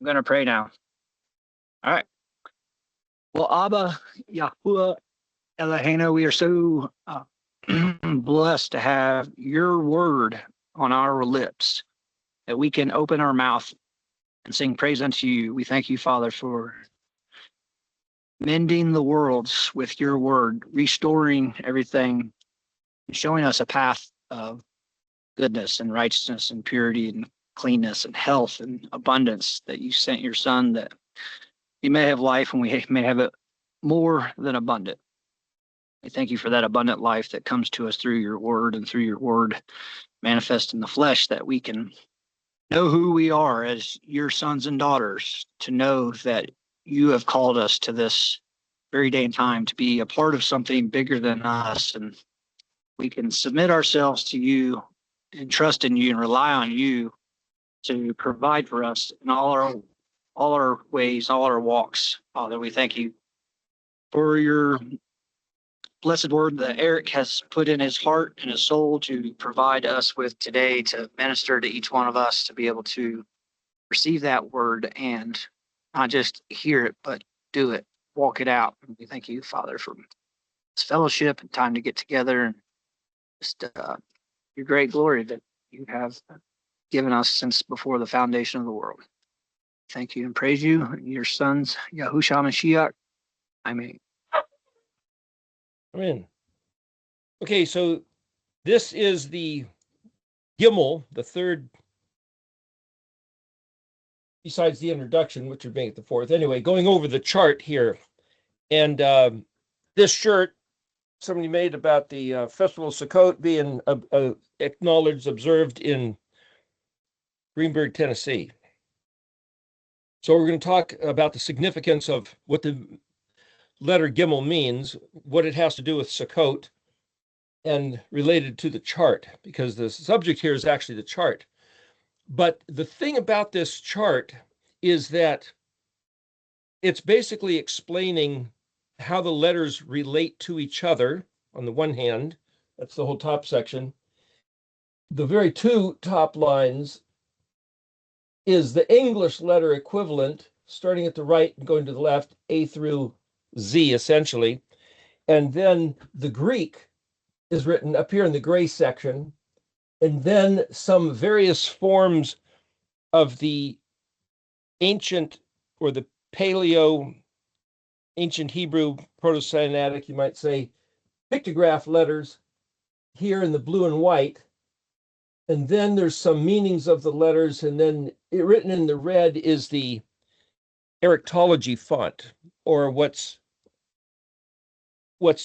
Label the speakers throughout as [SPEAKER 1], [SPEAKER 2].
[SPEAKER 1] I'm going to pray now. All right. Well, Abba, Yahuwah, Eloheinu, we are so blessed to have your word on our lips, that we can open our mouth and sing praise unto you. We thank you, Father, for mending the worlds with your word, restoring everything, and showing us a path of goodness and righteousness and purity and cleanness and health and abundance, that you sent your son that we may have life and we may have it more than abundant. We thank you for that abundant life that comes to us through your word, and through your word manifest in the flesh, that we can know who we are as your sons and daughters, to know that you have called us to this very day and time to be a part of something bigger than us. And we can submit ourselves to you and trust in you and rely on you to provide for us in all our ways, all our walks. Father, we thank you for your blessed word that Eric has put in his heart and his soul to provide us with today, to minister to each one of us, to be able to receive that word and not just hear it, but do it, walk it out. And we thank you, Father, for this fellowship and time to get together, and just your great glory that you have given us since before the foundation of the world. Thank you and praise you in your sons, YHUShO HMShKN. Amen.
[SPEAKER 2] Amen. Okay, so this is the GIMEL, the third, besides the introduction, which would make it the fourth. Anyway, going over the chart here. And this shirt somebody made about the Festival of Sukkot being acknowledged, observed in Greenburgh, Tennessee. So we're going to talk about the significance of what the letter GIMEL means, what it has to do with Sukkot, and related to the chart, because the subject here is actually the chart. But the thing about this chart is that it's basically explaining how the letters relate to each other on the one hand. That's the whole top section. The very two top lines is the English letter equivalent, starting at the right and going to the left, A through Z, essentially. And then the Greek is written up here in the gray section, and then some various forms of the ancient, or the Paleo, ancient Hebrew, Proto-Sinaitic, you might say, pictograph letters here in the blue and white. And then there's some meanings of the letters, and then written in the red is the eriktology font, or what's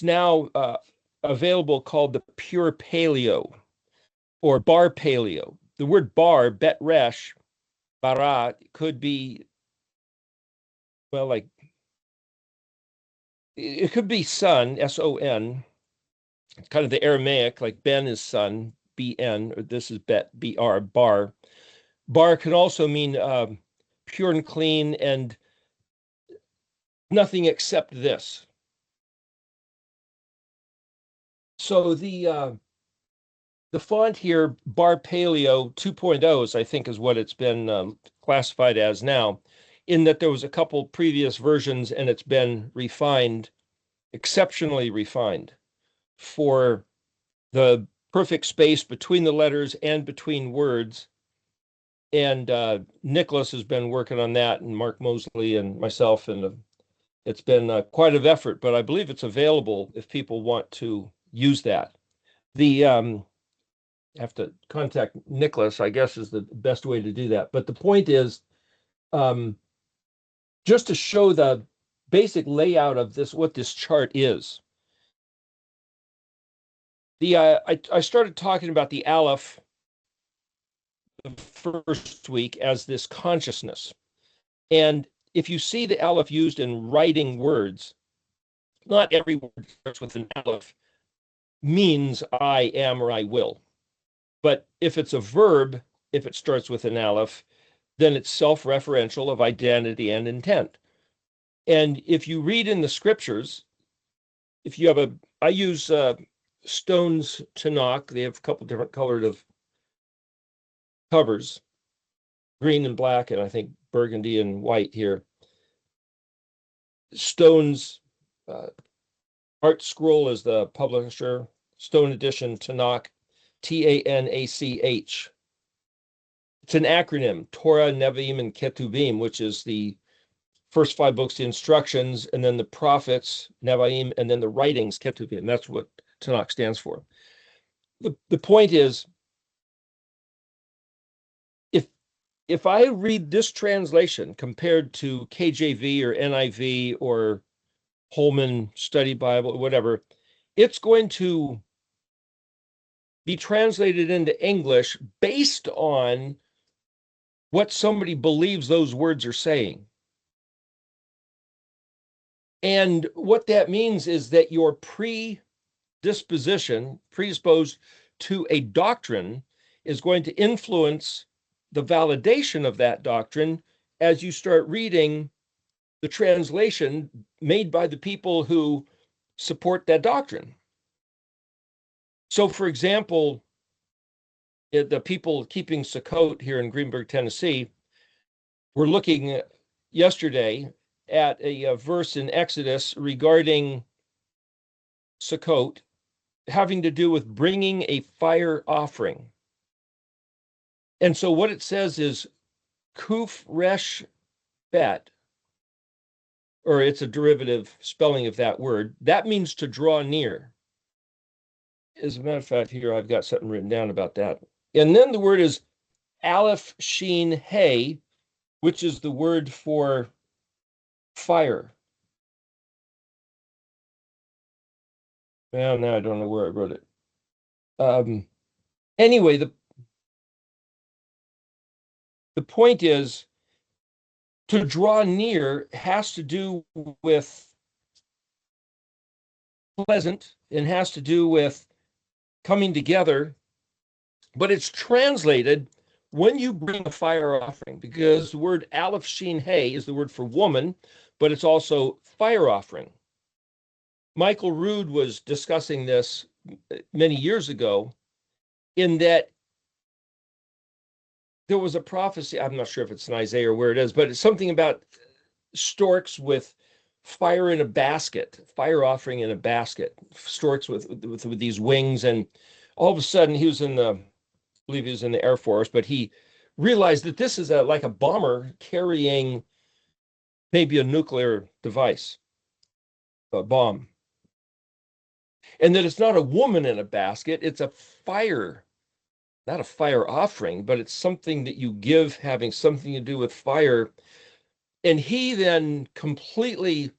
[SPEAKER 2] now available, called the pure Paleo, or bar Paleo. The word bar, bet resh, bara, could be, well, like, it could be son, S-O-N. It's kind of the Aramaic, like Ben is son, B-N, or this is bet, B-R, bar. Bar can also mean pure and clean and nothing except this. So the font here, Bar Paleo 2.0, I think, is what it's been classified as now, in that there was a couple previous versions and it's been refined, exceptionally refined, for the perfect space between the letters and between words. And Nicholas has been working on that, and Mark Mosley and myself, and it's been quite an effort, but I believe it's available if people want to use that. The have to contact Nicholas, I guess, is the best way to do that. But the point is, just to show the basic layout of this, what this chart is. I started talking about the Aleph the first week as this consciousness. And if you see the Aleph used in writing words, not every word that starts with an Aleph means I am or I will. But if it's a verb, if it starts with an Aleph, then it's self-referential of identity and intent. And if you read in the scriptures, if you have I use Stone's Tanakh. They have a couple different colored of covers. green and black, and I think burgundy and white here. Stone's Art Scroll is the publisher. Stone Edition, Tanakh, Tanach. It's an acronym, Torah, Nevi'im, and Ketuvim, which is the first 5 books, the instructions, and then the prophets, Nevi'im, and then the writings, Ketuvim. That's what Tanakh stands for. The point is, if I read this translation compared to KJV or NIV or Holman Study Bible, whatever, it's going to be translated into English based on what somebody believes those words are saying. And what that means is that your predisposed to a doctrine is going to influence the validation of that doctrine as you start reading the translation made by the people who support that doctrine. So, for example, the people keeping Sukkot here in Greenburgh, Tennessee, were looking yesterday at a verse in Exodus regarding Sukkot having to do with bringing a fire offering. And so what it says is Kuf Resh Bet, or it's a derivative spelling of that word. That means to draw near. As a matter of fact, here I've got something written down about that. And then the word is ALEF-BEIT, which is the word for fire. Well, now I don't know where I wrote it. Anyway, the point is, to draw near has to do with pleasant and has to do with coming together, but it's translated when you bring a fire offering, because the word Aleph Shin Hey is the word for woman, but it's also fire offering. Michael Rood was discussing this many years ago, in that there was a prophecy, I'm not sure if it's in Isaiah or where it is, but it's something about storks with fire in a basket, fire offering in a basket, storks with these wings. And all of a sudden he was I believe he was in the Air Force, but he realized that this is like a bomber carrying maybe a nuclear device, a bomb. And that it's not a woman in a basket, it's a fire, not a fire offering, but it's something that you give having something to do with fire. And he then completely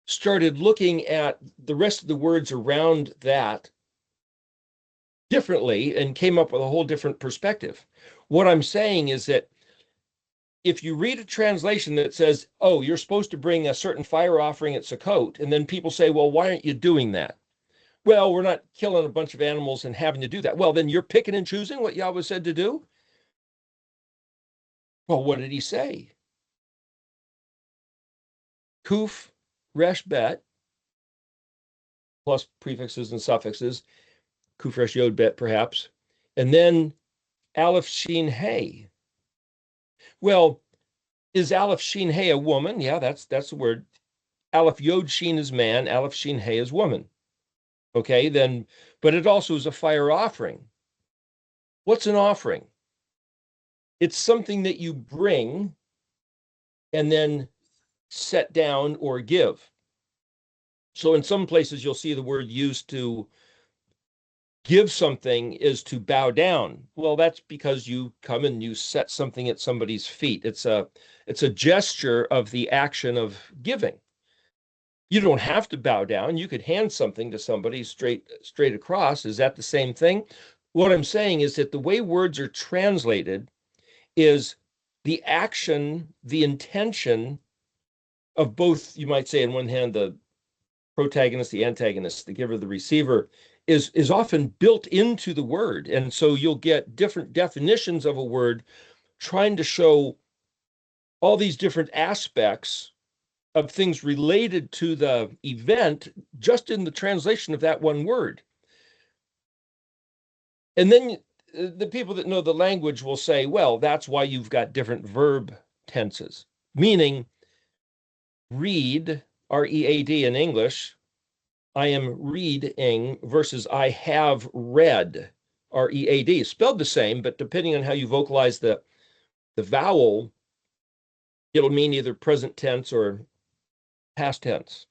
[SPEAKER 2] started looking at the rest of the words around that differently and came up with a whole different perspective. What I'm saying is that if you read a translation that says, oh, you're supposed to bring a certain fire offering at Sukkot, and then people say, well, why aren't you doing that? Well, we're not killing a bunch of animals and having to do that. Well, then you're picking and choosing what Yahweh said to do? Well, what did he say? Kuf Resh Bet, plus prefixes and suffixes, Kuf Resh Yod Bet perhaps, and then Aleph Shin Hey. Well, is Aleph Shin Hey a woman? Yeah, that's the word. Aleph Yod Shin is man, Aleph Shin Hey is woman. Okay, then, but it also is a fire offering. What's an offering? It's something that you bring and then set down or give. So in some places you'll see the word used to give something is to bow down. Well, that's because you come and you set something at somebody's feet. It's a gesture of the action of giving. You don't have to bow down. You could hand something to somebody straight across. Is that the same thing? What I'm saying is that the way words are translated is the action, the intention of both, you might say on one hand, the protagonist, the antagonist, the giver, the receiver, is often built into the word. And so you'll get different definitions of a word trying to show all these different aspects of things related to the event just in the translation of that one word. And then the people that know the language will say, well, that's why you've got different verb tenses, meaning read, R-E-A-D in English, I am reading versus I have read, R-E-A-D, spelled the same, but depending on how you vocalize the vowel, it'll mean either present tense or past tense.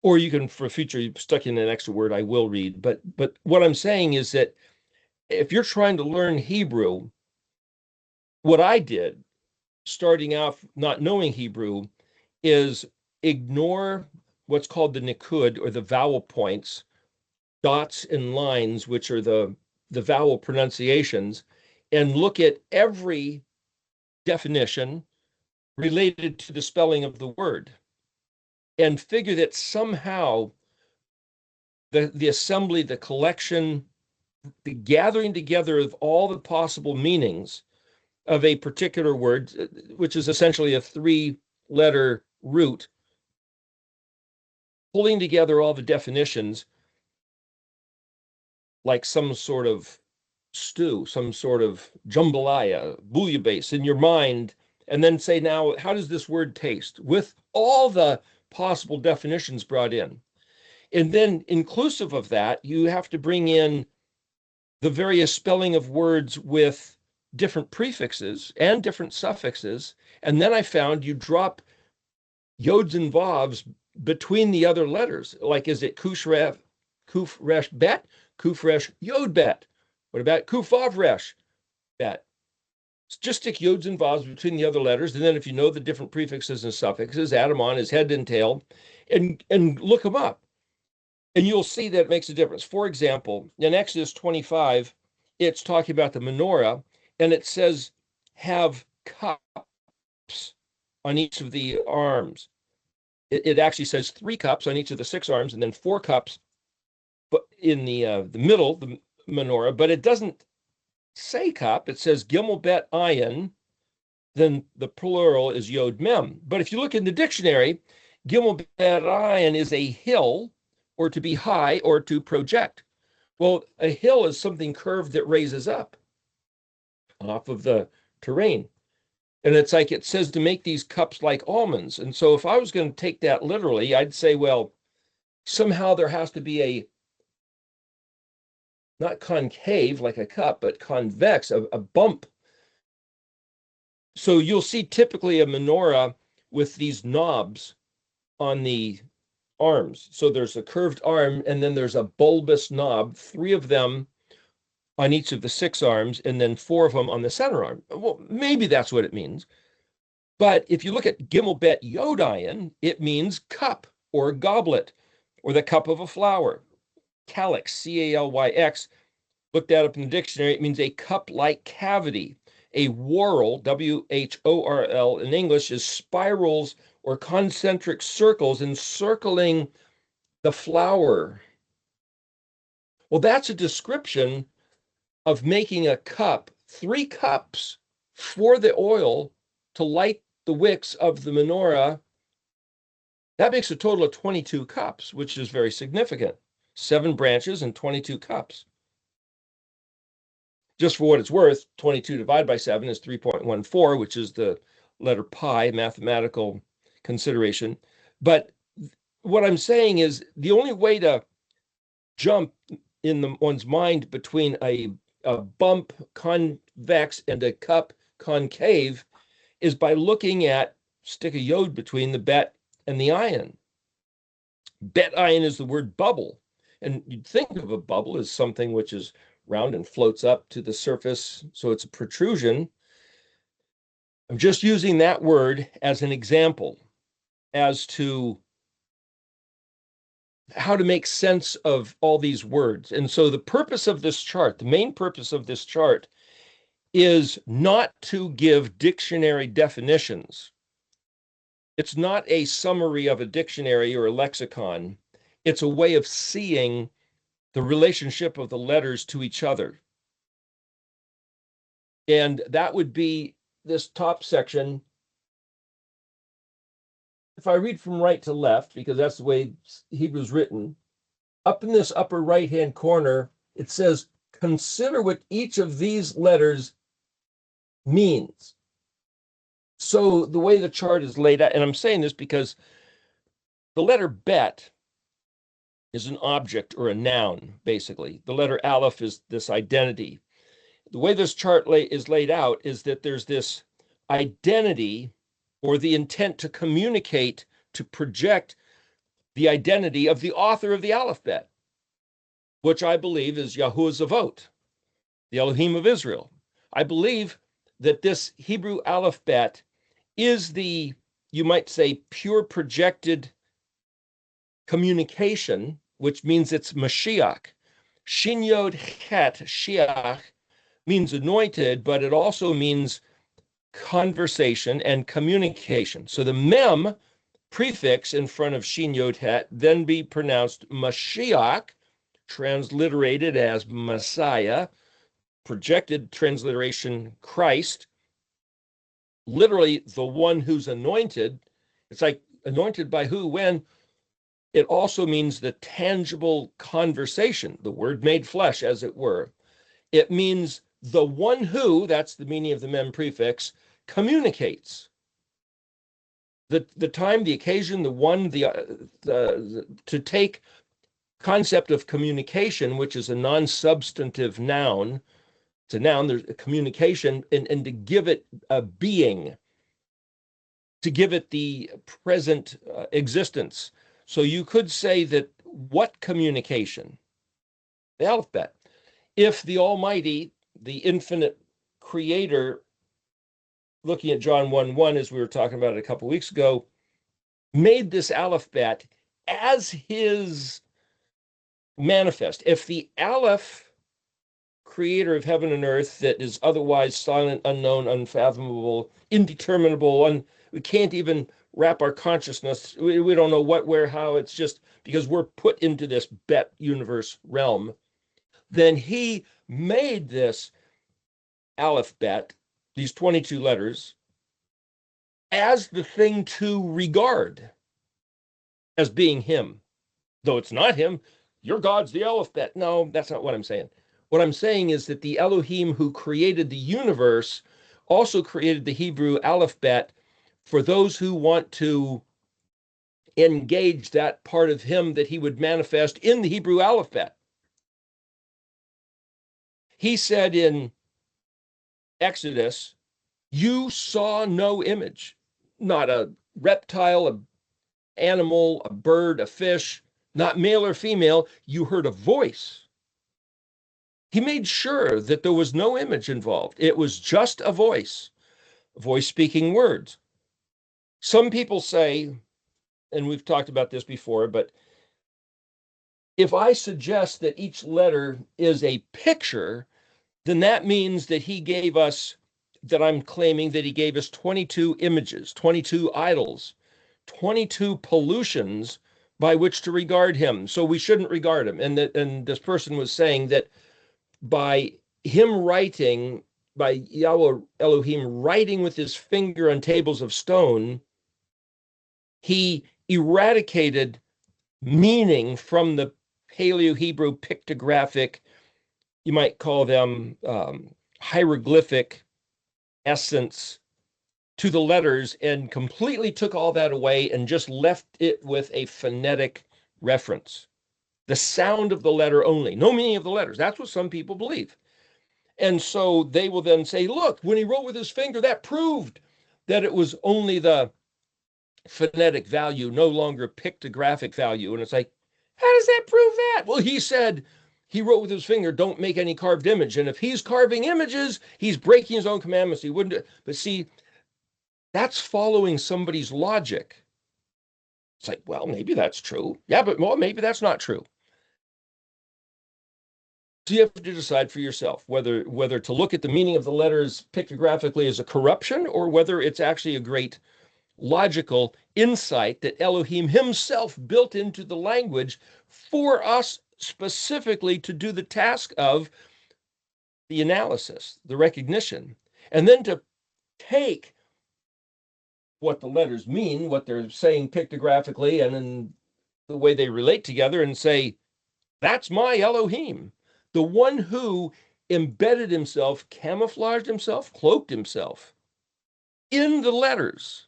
[SPEAKER 2] Or you can, for future, you stuck in an extra word, I will read. But what I'm saying is that if you're trying to learn Hebrew, what I did, starting off not knowing Hebrew, is ignore what's called the nikud, or the vowel points, dots and lines, which are the vowel pronunciations, and look at every definition related to the spelling of the word, and figure that somehow the assembly, the collection, the gathering together of all the possible meanings of a particular word, which is essentially a 3-letter root, pulling together all the definitions like some sort of stew, some sort of jambalaya, bouillabaisse in your mind, and then say, now, how does this word taste? With all the possible definitions brought in. And then inclusive of that, you have to bring in the various spelling of words with different prefixes and different suffixes. And then I found you drop yods and vavs between the other letters. Like, is it kuf resh bet, kuf resh yod bet? What about kuf vav resh bet? Just stick yods and vavs between the other letters. And then if you know the different prefixes and suffixes, add them on as head and tail and look them up. And you'll see that it makes a difference. For example, in Exodus 25, it's talking about the menorah, and it says, have cups on each of the arms. It actually says 3 cups on each of the 6 arms, and then 4 cups but in the middle, the menorah, but it doesn't say cup. It says gimel bet ayin, then the plural is yod mem. But if you look in the dictionary, gimel bet ayin is a hill, or to be high, or to project. Well, a hill is something curved that raises up off of the terrain. And it's like it says to make these cups like almonds. And so if I was going to take that literally, I'd say, well, somehow there has to be a, not concave like a cup, but convex, a bump. So you'll see typically a menorah with these knobs on the arms. So there's a curved arm, and then there's a bulbous knob, 3 of them on each of the 6 arms, and then 4 of them on the center arm. Well, maybe that's what it means. But if you look at gimel bet yod ayin, it means cup or goblet, or the cup of a flower. Calyx, C-A-L-Y-X, looked that up in the dictionary, it means a cup-like cavity. A whorl, W-H-O-R-L in English, is spirals or concentric circles encircling the flower. Well, that's a description of making a cup, 3 cups for the oil to light the wicks of the menorah. That makes a total of 22 cups, which is very significant. 7 branches and 22 cups. Just for what it's worth, 22 divided by 7 is 3.14, which is the letter pi, mathematical consideration. But what I'm saying is the only way to jump in one's mind between a bump convex and a cup concave is by looking at, stick a yod between the bet and the ayin. Bet ayin is the word bubble. And you'd think of a bubble as something which is round and floats up to the surface, so it's a protrusion. I'm just using that word as an example as to how to make sense of all these words. And so the purpose of this chart, the main purpose of this chart, is not to give dictionary definitions. It's not a summary of a dictionary or a lexicon. It's a way of seeing the relationship of the letters to each other. And that would be this top section. If I read from right to left, because that's the way Hebrew's written, up in this upper right-hand corner, it says consider what each of these letters means. So the way the chart is laid out, and I'm saying this because the letter bet is an object or a noun, basically. The letter aleph is this identity. The way this chart is laid out is that there's this identity or the intent to communicate, to project the identity of the author of the Aleph-Bet, which I believe is YHUShO, the Elohim of Israel. I believe that this Hebrew Aleph-Bet is the, you might say, pure projected communication, which means it's Mashiach. Shin Yod Het Shiach means anointed, but it also means conversation and communication. So the mem prefix in front of Shin Yod Het then be pronounced Mashiach, transliterated as Messiah, projected transliteration Christ, literally the one who's anointed. It's like anointed by who, when? It also means the tangible conversation, the word made flesh, as it were. It means the one who, that's the meaning of the mem prefix, communicates. The time, the occasion, the one, to take concept of communication, which is a non-substantive noun, it's a noun, there's a communication, and to give it a being, to give it the present existence. So you could say that what communication? The Aleph-Bet. If the Almighty, the infinite creator, looking at John 1:1, as we were talking about it a couple of weeks ago, made this Aleph-Bet as his manifest. If the Aleph, creator of heaven and earth, that is otherwise silent, unknown, unfathomable, indeterminable, we can't even wrap our consciousness, we don't know what, where, how, it's just because we're put into this bet universe realm, then he made this Aleph-Bet, these 22 letters, as the thing to regard as being him. Though it's not him, your God's the Aleph-Bet. No, that's not what I'm saying. What I'm saying is that the Elohim who created the universe also created the Hebrew Aleph-Bet for those who want to engage that part of him that he would manifest in the Hebrew Aleph-Bet. He said in Exodus, you saw no image, not a reptile, an animal, a bird, a fish, not male or female. You heard a voice. He made sure that there was no image involved. It was just a voice speaking words. Some people say, and we've talked about this before, but if I suggest that each letter is a picture, then that means that he gave us, that I'm claiming that he gave us 22 images, 22 idols, 22 pollutions by which to regard him. So we shouldn't regard him. And this person was saying that by him writing, by Yahweh Elohim writing with his finger on tables of stone, he eradicated meaning from the Paleo-Hebrew pictographic, you might call them hieroglyphic essence to the letters, and completely took all that away and just left it with a phonetic reference. The sound of the letter only, no meaning of the letters. That's what some people believe. And so they will then say, look, when he wrote with his finger, that proved that it was only the phonetic value, no longer pictographic value. And it's like, how does that prove that? Well, he said he wrote with his finger, don't make any carved image. And if he's carving images, he's breaking his own commandments. He wouldn't. But see, that's following somebody's logic. It's like, well, maybe that's true. Yeah, but well, maybe that's not true. So you have to decide for yourself whether to look at the meaning of the letters pictographically as a corruption, or whether it's actually a great logical insight that Elohim himself built into the language for us specifically to do the task of the analysis, the recognition, and then to take what the letters mean, what they're saying pictographically, and then the way they relate together, and say, that's my Elohim. The one who embedded himself, camouflaged himself, cloaked himself in the letters.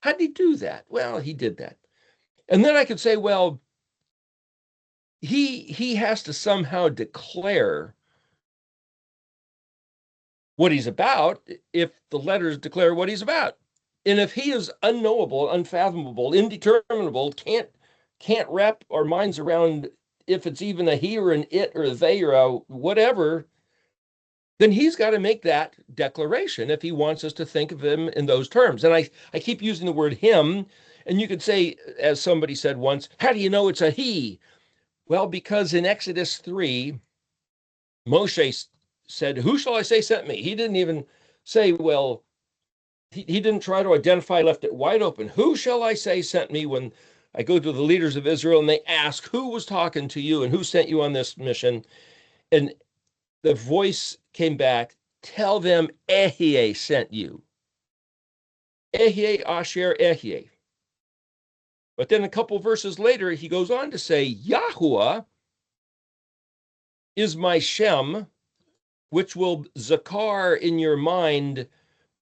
[SPEAKER 2] How did he do that? Well, he did that. And then I could say, well, he has to somehow declare what he's about if the letters declare what he's about. And if he is unknowable, unfathomable, indeterminable, can't wrap our minds around if it's even a he or an it or a they or a whatever, then he's got to make that declaration if he wants us to think of him in those terms. And I keep using the word him, and you could say, as somebody said once, how do you know it's a he? Well, because in Exodus 3, Moshe said, who shall I say sent me? He didn't even say, well, he didn't try to identify, left it wide open. Who shall I say sent me? When I go to the leaders of Israel and they ask, who was talking to you and who sent you on this mission? And the voice came back, tell them Ehyeh sent you. Ehyeh asher Ehyeh. But then a couple verses later, he goes on to say, Yahuwah is my Shem, which will zakar in your mind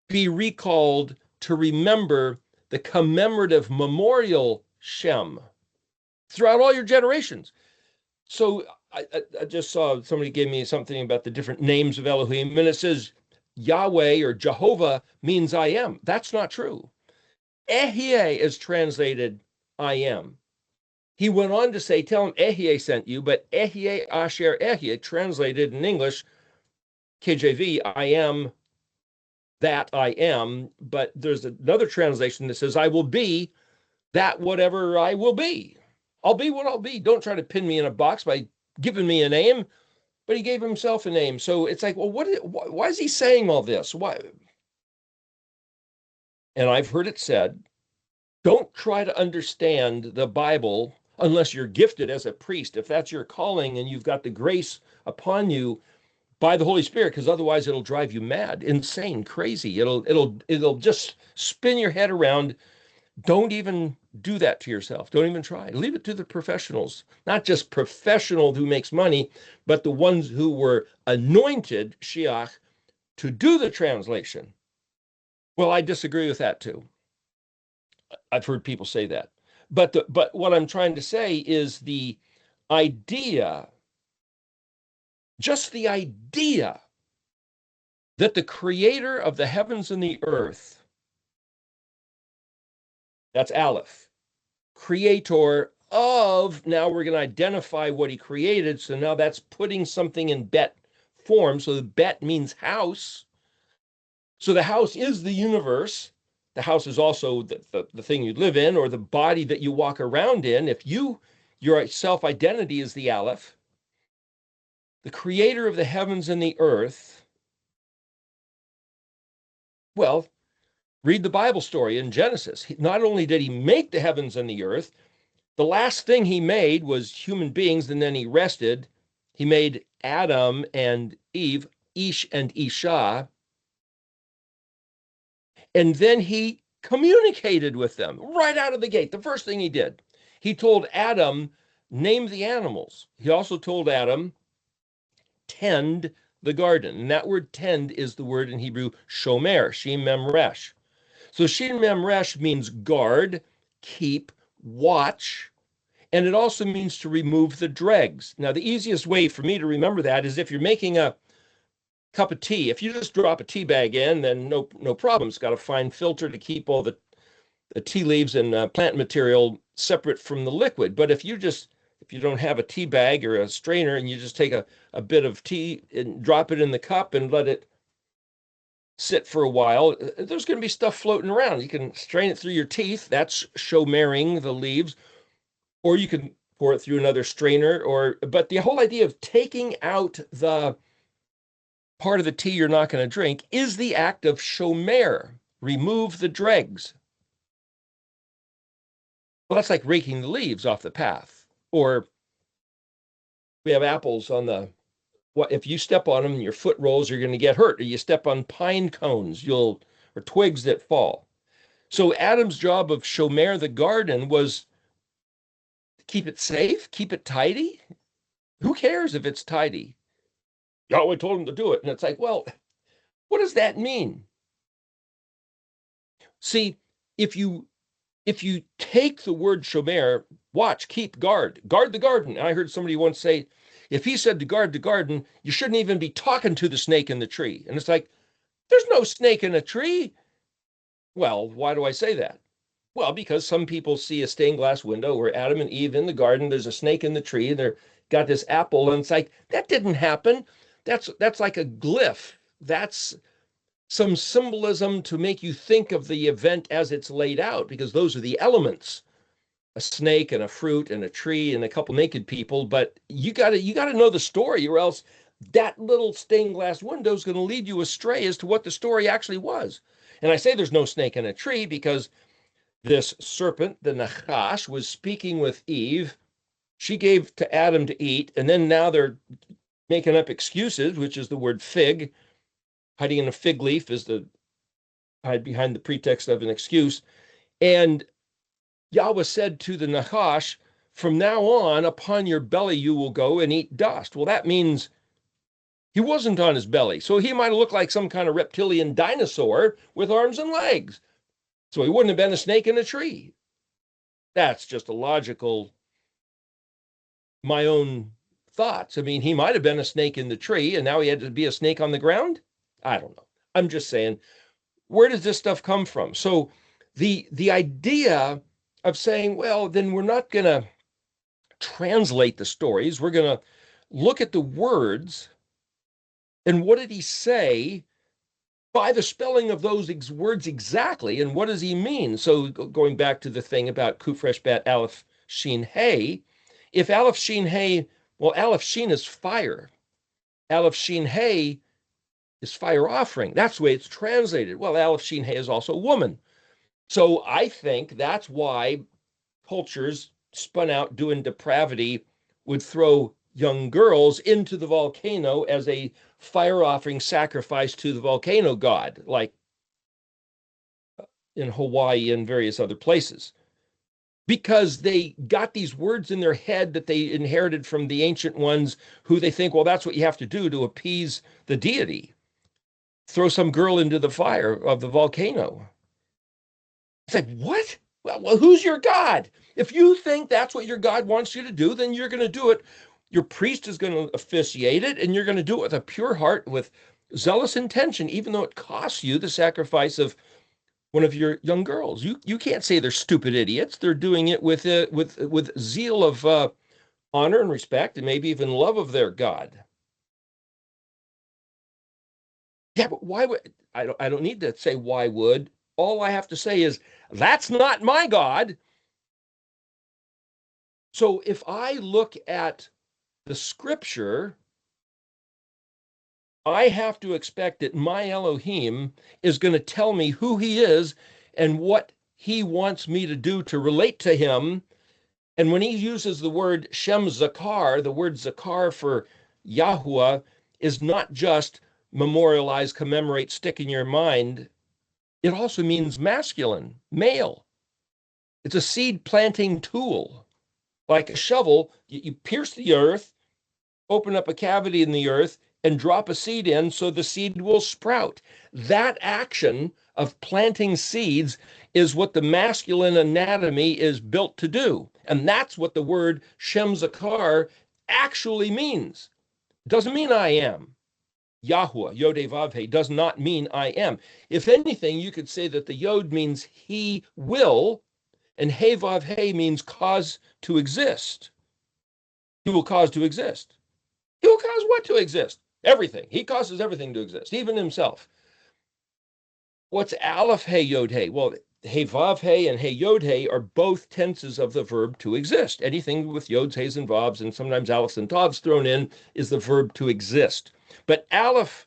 [SPEAKER 2] be recalled to remember the commemorative memorial Shem throughout all your generations. So I just saw somebody gave me something about the different names of Elohim, and it says Yahweh or Jehovah means I am. That's not true. Ehyeh is translated I am. He went on to say, tell him Ehyeh sent you, but Ehyeh asher Ehyeh, translated in English, KJV, I am that I am, but there's another translation that says, I will be that whatever I will be. I'll be what I'll be. Don't try to pin me in a box by giving me a name, but he gave himself a name. So it's like, well, why is he saying all this? Why? And I've heard it said, don't try to understand the Bible unless you're gifted as a priest. If that's your calling and you've got the grace upon you by the Holy Spirit, because otherwise it'll drive you mad, insane, crazy. It'll just spin your head around. Don't even do that to yourself. Don't even try. Leave it to the professionals, not just professional who makes money, but the ones who were anointed, shiach, to do the translation. Well, I disagree with that too. I've heard people say that. But what I'm trying to say is the idea, just the idea that the creator of the heavens and the earth, that's Aleph, creator of, now we're going to identify what he created. So now that's putting something in bet form. So the bet means house. So the house is the universe. The house is also the thing you live in or the body that you walk around in. If your self-identity is the Aleph, the creator of the heavens and the earth, well, read the Bible story in Genesis. Not only did he make the heavens and the earth, the last thing he made was human beings, and then he rested. He made Adam and Eve, Ish and Isha, and then he communicated with them right out of the gate. The first thing he did, he told Adam, name the animals. He also told Adam, tend the garden. And that word tend is the word in Hebrew shomer, shin mem resh. So shin mem resh means guard, keep, watch, and it also means to remove the dregs. Now, the easiest way for me to remember that is if you're making a cup of tea. If you just drop a tea bag in, then no problem. It's got a fine filter to keep all the tea leaves and plant material separate from the liquid. But if you don't have a tea bag or a strainer and you just take a bit of tea and drop it in the cup and let it sit for a while, there's going to be stuff floating around. You can strain it through your teeth. That's shomering the leaves. Or you can pour it through another strainer. But the whole idea of taking out the part of the tea you're not going to drink is the act of shomer, remove the dregs. Well, that's like raking the leaves off the path. Or we have apples on if you step on them and your foot rolls, you're going to get hurt. Or you step on pine cones, or twigs that fall. So Adam's job of shomer the garden was keep it safe, keep it tidy. Who cares if it's tidy? Yahweh told him to do it. And it's like, well, what does that mean? See, if you take the word shomer, watch, keep, guard the garden. And I heard somebody once say, if he said to guard the garden, you shouldn't even be talking to the snake in the tree. And it's like, there's no snake in a tree. Well, why do I say that? Well, because some people see a stained glass window where Adam and Eve in the garden, there's a snake in the tree, and they're got this apple, and it's like, that didn't happen. That's like a glyph. That's some symbolism to make you think of the event as it's laid out, because those are the elements: a snake and a fruit and a tree and a couple naked people. But you gotta know the story, or else that little stained glass window is going to lead you astray as to what the story actually was. And I say there's no snake in a tree because this serpent, the Nachash, was speaking with Eve. She gave to Adam to eat, and then now they're making up excuses, which is the word fig. Hiding in a fig leaf is the hide behind the pretext of an excuse. And Yahweh said to the Nachash, from now on, upon your belly you will go and eat dust. Well, that means he wasn't on his belly. So he might have looked like some kind of reptilian dinosaur with arms and legs. So he wouldn't have been a snake in a tree. That's just a logical, my own thoughts. I mean, he might have been a snake in the tree and now he had to be a snake on the ground. I don't know. I'm just saying, where does this stuff come from? So the idea of saying, well, then we're not going to translate the stories. We're going to look at the words and what did he say by the spelling of those words exactly, and what does he mean? So going back to the thing about Kufresh Bet Aleph Shin Hey, if Aleph Shin Hey, well, Aleph Shin is fire. Aleph Shin Hey is fire offering. That's the way it's translated. Well, Aleph Shin Hey is also woman. So I think that's why cultures spun out doing depravity would throw young girls into the volcano as a fire offering sacrifice to the volcano god, like in Hawaii and various other places, because they got these words in their head that they inherited from the ancient ones, who they think, well, that's what you have to do to appease the deity. Throw some girl into the fire of the volcano. It's like, what? Well, who's your God? If you think that's what your God wants you to do, then you're going to do it. Your priest is going to officiate it, and you're going to do it with a pure heart, with zealous intention, even though it costs you the sacrifice of one of your young girls. You can't say they're stupid idiots. They're doing it with zeal of honor and respect, and maybe even love of their God. Yeah, but why would I don't need to say why would. All I have to say is that's not my God. So if I look at the scripture, I have to expect that my Elohim is going to tell me who he is and what he wants me to do to relate to him. And when he uses the word Shem Zakar, the word Zakar for Yahuwah is not just memorialize, commemorate, stick in your mind. It also means masculine, male. It's a seed planting tool. Like a shovel, you pierce the earth, open up a cavity in the earth, and drop a seed in so the seed will sprout. That action of planting seeds is what the masculine anatomy is built to do. And that's what the word Shem Zakar actually means. It doesn't mean I am. Yahuwah, Yod Vav He, does not mean I am. If anything, you could say that the Yod means he will, and He Vav He means cause to exist. He will cause to exist. He will cause what to exist? Everything. He causes everything to exist, even himself. What's Aleph He Yod He? Well, He Vav He and He Yod He are both tenses of the verb to exist. Anything with Yods, He's, and Vavs, and sometimes Alephs and Tavs thrown in, is the verb to exist. But Aleph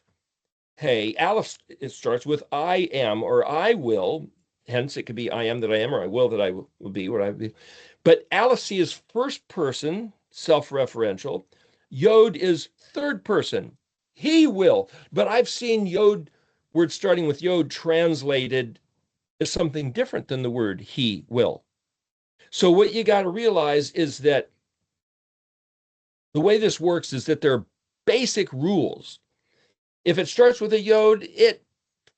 [SPEAKER 2] He, Aleph, it starts with I am or I will. Hence, it could be I am that I am, or I will that I will be what I will be. But Aleph C is first person, self-referential. Yod is third person. He will. But I've seen Yod, word starting with Yod, translated as something different than the word he will. So what you got to realize is that The way this works is that there are basic rules. If it starts with a yod, it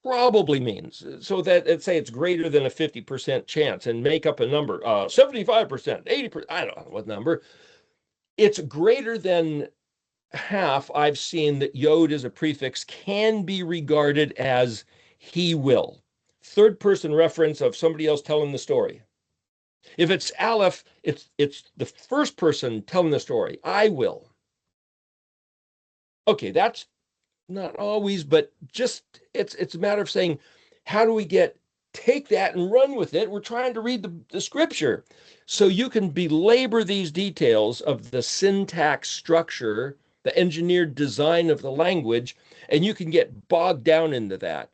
[SPEAKER 2] probably means, so that let's say it's greater than a 50% chance, and make up a number, 75%, 80%, I don't know what number. It's greater than half. I've seen that yod as a prefix can be regarded as he will. Third person reference of somebody else telling the story. If it's Aleph, it's the first person telling the story. I will. Okay, that's not always, but just it's a matter of saying, how do we take that and run with it? We're trying to read the scripture. So you can belabor these details of the syntax structure, the engineered design of the language, and you can get bogged down into that.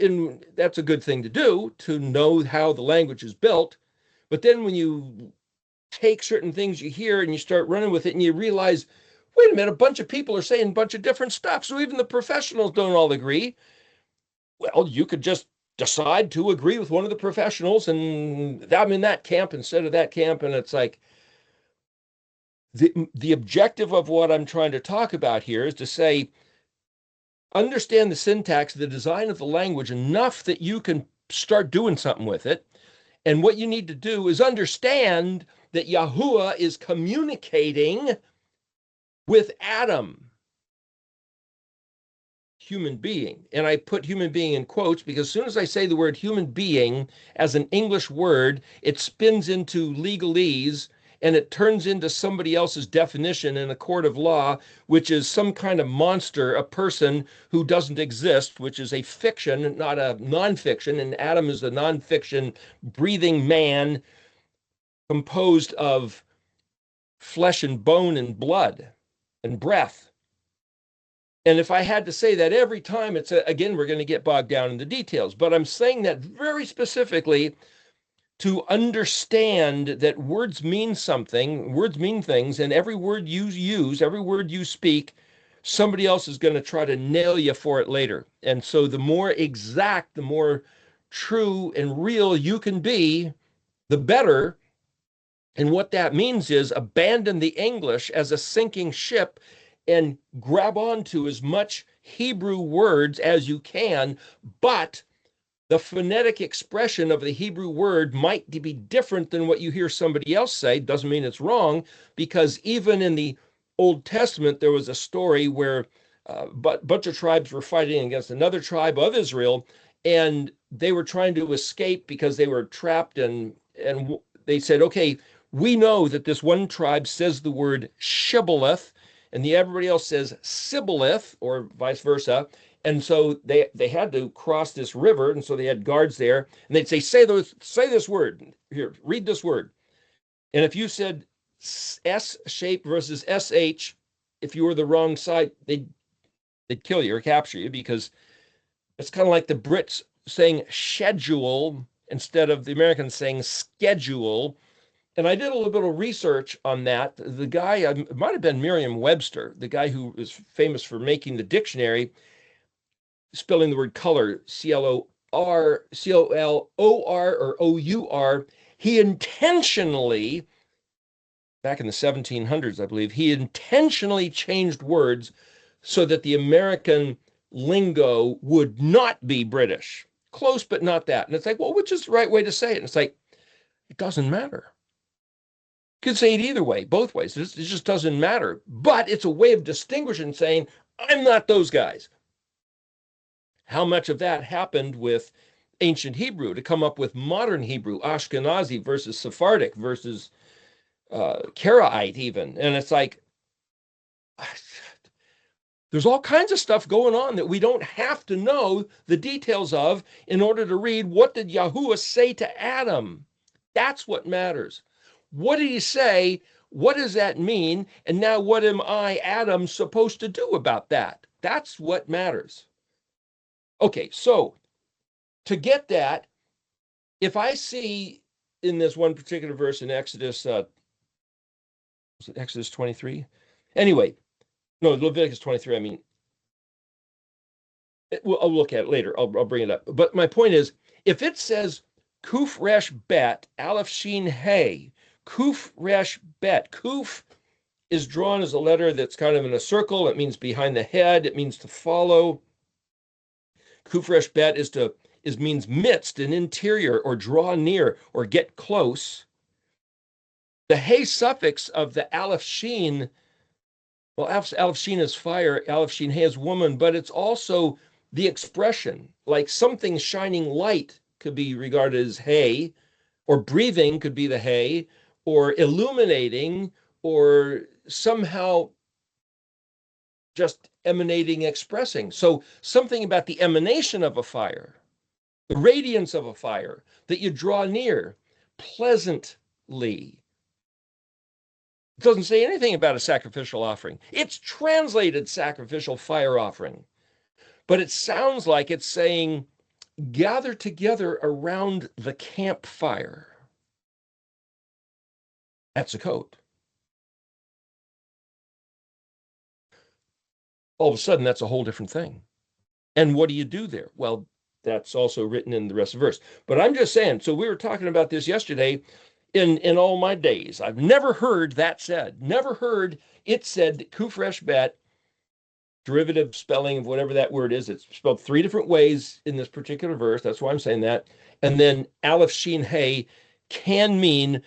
[SPEAKER 2] And that's a good thing to do, to know how the language is built. But then when you take certain things you hear and you start running with it, and you realize, wait a minute, a bunch of people are saying a bunch of different stuff, so even the professionals don't all agree. Well, you could just decide to agree with one of the professionals, and I'm in that camp instead of that camp. And it's like, the objective of what I'm trying to talk about here is to say, understand the syntax, the design of the language enough that you can start doing something with it. And what you need to do is understand that Yahuwah is communicating with Adam, human being. And I put human being in quotes because as soon as I say the word human being as an English word, it spins into legalese, and it turns into somebody else's definition in a court of law, which is some kind of monster, a person who doesn't exist, which is a fiction, not a nonfiction. And Adam is a nonfiction breathing man composed of flesh and bone and blood and breath. And if I had to say that every time, again, we're going to get bogged down in the details. But I'm saying that very specifically to understand that words mean something, words mean things, and every word you use, every word you speak, somebody else is going to try to nail you for it later. And so the more exact, the more true and real you can be, the better. And what that means is abandon the English as a sinking ship and grab onto as much Hebrew words as you can, but the phonetic expression of the Hebrew word might be different than what you hear somebody else say. Doesn't mean it's wrong, because even in the Old Testament, there was a story where a bunch of tribes were fighting against another tribe of Israel, and they were trying to escape because they were trapped, and they said, okay, we know that this one tribe says the word shibboleth, and everybody else says sibboleth, or vice versa. And so they had to cross this river, and so they had guards there, and they'd say this word here, read this word. And if you said S shape versus SH, if you were the wrong side, they'd kill you or capture you, because it's kind of like the Brits saying schedule instead of the Americans saying schedule. And I did a little bit of research on that. The guy, it might have been Merriam-Webster, the guy who is famous for making the dictionary, spelling the word color, C-L-O-R, C-O-L-O-R or O-U-R, he intentionally, back in the 1700s, I believe, he intentionally changed words so that the American lingo would not be British. Close, but not that. And it's like, well, which is the right way to say it? And it's like, it doesn't matter. You could say it either way, both ways. It just doesn't matter. But it's a way of distinguishing, saying, I'm not those guys. How much of that happened with ancient Hebrew to come up with modern Hebrew, Ashkenazi versus Sephardic versus Karaite even. And it's like, there's all kinds of stuff going on that we don't have to know the details of in order to read, what did Yahuwah say to Adam? That's what matters. What did he say? What does that mean? And now what am I, Adam, supposed to do about that? That's what matters. Okay, so to get that, if I see in this one particular verse in Exodus, was it Exodus 23? Anyway, no, Leviticus 23, I mean, I'll look at it later. I'll bring it up. But my point is, if it says Kuf Resh Bet, Aleph Shin Hey, Kuf Resh Bet, Kuf is drawn as a letter that's kind of in a circle. It means behind the head. It means to follow. Kufresh bet means midst and interior, or draw near, or get close. The hey suffix of the aleph sheen, well, aleph sheen is fire, aleph sheen hey is woman, but it's also the expression, like something shining light could be regarded as hey, or breathing could be the hey, or illuminating, or somehow just emanating, expressing. So something about the emanation of a fire, the radiance of a fire that you draw near pleasantly. It doesn't say anything about a sacrificial offering. It's translated sacrificial fire offering, but it sounds like it's saying gather together around the campfire. That's a code. All of a sudden, that's a whole different thing. And what do you do there? Well, that's also written in the rest of the verse. But I'm just saying, so we were talking about this yesterday. In all my days, I've never heard that said, never heard it said that kufresh bet, derivative spelling of whatever that word is, it's spelled 3 different ways in this particular verse. That's why I'm saying that. And then aleph sheen hey can mean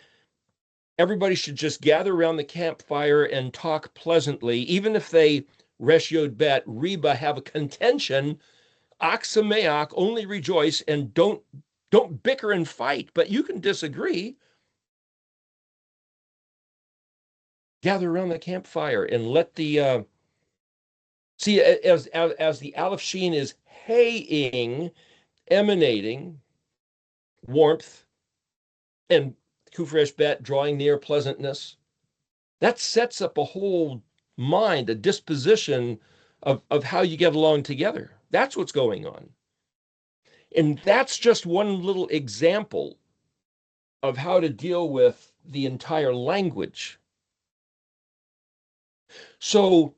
[SPEAKER 2] everybody should just gather around the campfire and talk pleasantly, even if they resh yod bet reba have a contention. Aksameach, only rejoice, and don't bicker and fight, but you can disagree. Gather around the campfire and let the see, as the aleph sheen is haying, emanating warmth, and kufresh bet drawing near pleasantness. That sets up a whole mind, a disposition of how you get along together. That's what's going on. And that's just one little example of how to deal with the entire language. So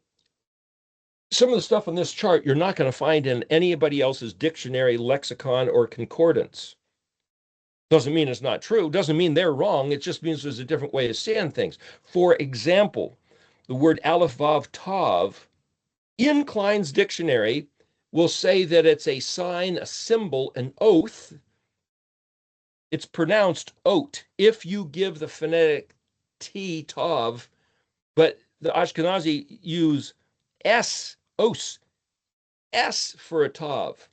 [SPEAKER 2] some of the stuff on this chart you're not going to find in anybody else's dictionary, lexicon, or concordance. Doesn't mean it's not true. Doesn't mean they're wrong. It just means there's a different way of saying things. For example, the word aleph vav tav in Klein's dictionary will say that it's a sign, a symbol, an oath. It's pronounced oat if you give the phonetic T, tav, but the Ashkenazi use S, os, S for a tav.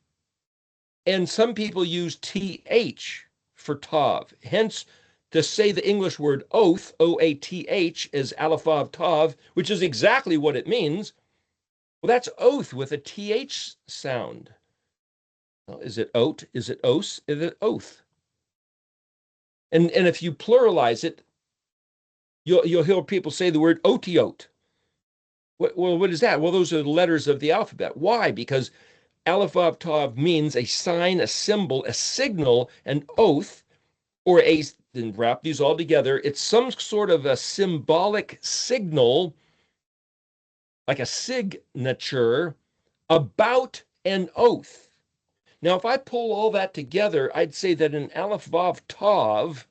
[SPEAKER 2] And some people use TH for tav. Hence, to say the English word oath, O-A-T-H, is aleph vav tav, which is exactly what it means. Well, that's oath with a TH sound. Well, is it oat? Is it os? Is it oath? And if you pluralize it, you'll hear people say the word otiote. What is that? Well, those are the letters of the alphabet. Why? Because aleph vav tav means a sign, a symbol, a signal, an oath, or then wrap these all together. It's some sort of a symbolic signal, like a signature, about an oath. Now, if I pull all that together, I'd say that in aleph vav tav,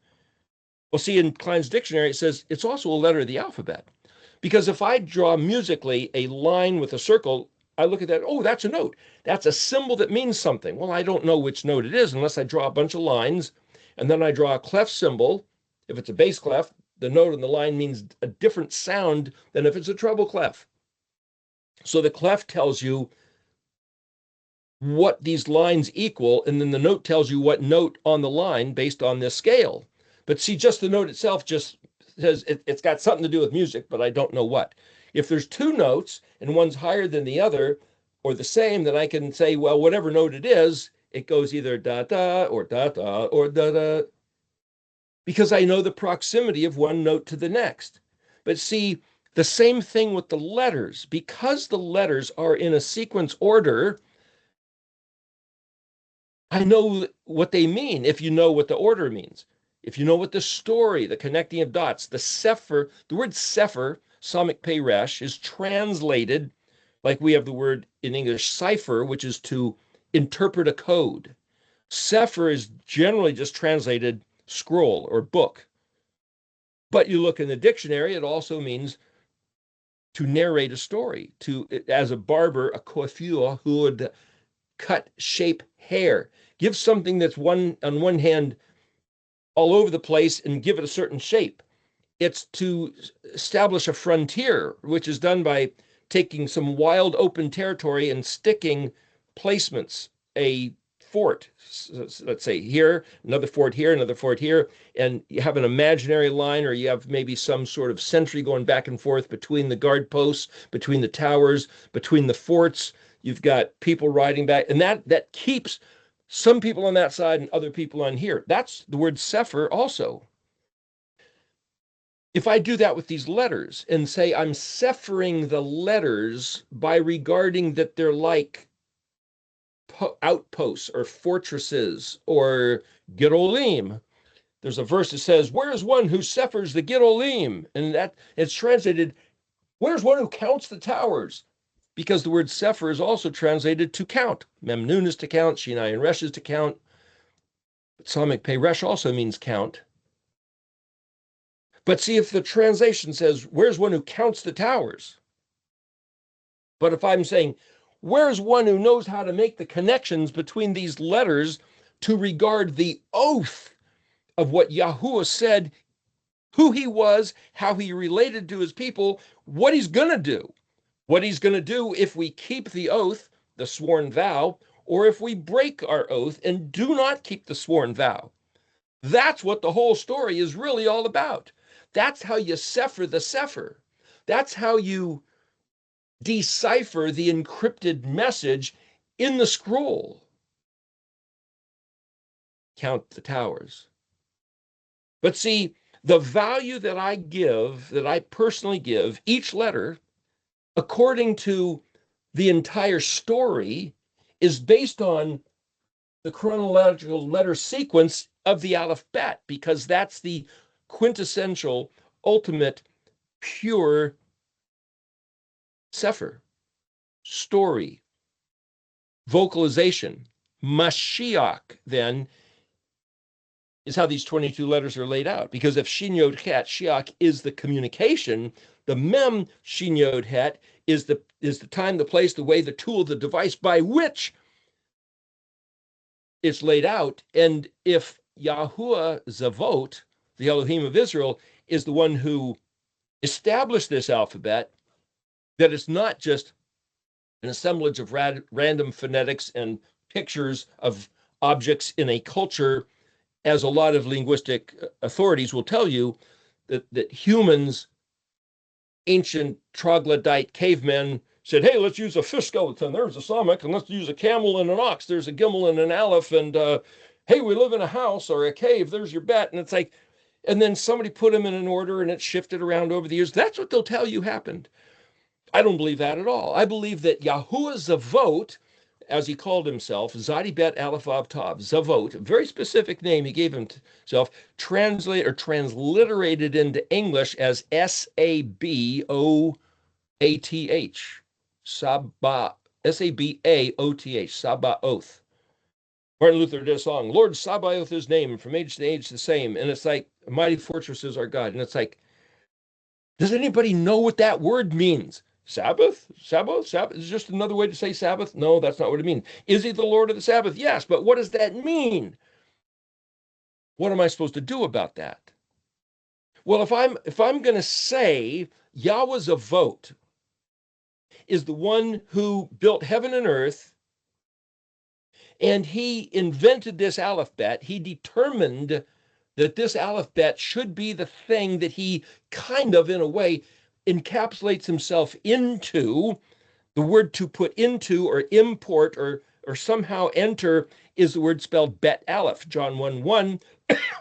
[SPEAKER 2] well, see, in Klein's dictionary, it says it's also a letter of the alphabet. Because if I draw musically a line with a circle, I look at that, oh, that's a note. That's a symbol that means something. Well, I don't know which note it is unless I draw a bunch of lines, and then I draw a clef symbol. If it's a bass clef, the note on the line means a different sound than if it's a treble clef. So the clef tells you what these lines equal, and then the note tells you what note on the line based on this scale. But see, just the note itself just says it's got something to do with music, but I don't know what. If there's 2 notes and one's higher than the other or the same, then I can say, well, whatever note it is, it goes either da-da or da-da or da-da, because I know the proximity of one note to the next. But see, the same thing with the letters. Because the letters are in a sequence order, I know what they mean if you know what the order means. If you know what the story, the connecting of dots, the sefer, the word sefer, Samik Peresh, is translated like we have the word in English cipher, which is to interpret a code. Sefer is generally just translated scroll or book. But you look in the dictionary, it also means to narrate a story, as a barber, a coiffure who would cut, shape hair, give something that's on one hand all over the place and give it a certain shape. It's to establish a frontier, which is done by taking some wild open territory and sticking placements, a fort, let's say here, another fort here, and you have an imaginary line, or you have maybe some sort of sentry going back and forth between the guard posts, between the towers, between the forts. You've got people riding back, and that keeps some people on that side and other people on here. That's the word sefer also. If I do that with these letters and say I'm severing the letters by regarding that they're like outposts or fortresses or Gidolim, there's a verse that says, "Where's one who severs the Gidolim?" And that it's translated, "Where's one who counts the towers?" Because the word sefer is also translated to count. Memnun is to count, Shinai and Resh is to count. But Samik Pei Resh also means count. But see, if the translation says, "Where's one who counts the towers?" But if I'm saying, "Where's one who knows how to make the connections between these letters to regard the oath of what Yahuwah said, who he was, how he related to his people, what he's going to do, what he's going to do if we keep the oath, the sworn vow, or if we break our oath and do not keep the sworn vow." That's what the whole story is really all about. That's how you sefer the sefer. That's how you decipher the encrypted message in the scroll. Count the towers. But see, the value that I personally give each letter, according to the entire story, is based on the chronological letter sequence of the Aleph-BEIT, because that's the quintessential, ultimate, pure sefer, story, vocalization. Mashiach, then, is how these 22 letters are laid out. Because if Shin Yod Het, Shiach, is the communication, the Mem Shin Yod Het is the time, the place, the way, the tool, the device by which it's laid out. And if Yahuwah Zavot, the Elohim of Israel, is the one who established this alphabet, that it's not just an assemblage of random phonetics and pictures of objects in a culture, as a lot of linguistic authorities will tell you, that humans, ancient troglodyte cavemen, said, "Hey, let's use a fish skeleton. There's a Samik, and let's use a camel and an ox. There's a Gimel and an Aleph, and hey, we live in a house or a cave. There's your bet." And it's like, and then somebody put them in an order, and it shifted around over the years. That's what they'll tell you happened. I don't believe that at all. I believe that Yahuwah Zavot, as he called himself, Zadi Bet Aleph Vav Tav, Zavot, a very specific name he gave himself, transliterated into English as Sabaoth, Sabah, Sabaoth, Sabaoth. Martin Luther did a song, "Lord Sabaoth his name, from age to age the same." And it's like, "Mighty fortress is our God." And it's like, does anybody know what that word means? Sabbath? Sabbath? Sabbath is just another way to say Sabbath? No, that's not what it means. Is he the Lord of the Sabbath? Yes, but what does that mean? What am I supposed to do about that? Well, if I'm going to say Yahweh Zavot is the one who built heaven and earth, and he invented this Aleph-BEIT, he determined that this Aleph-BEIT should be the thing that he kind of, in a way, encapsulates himself into. The word to put into or import or somehow enter is the word spelled Bet Aleph. John 1:1,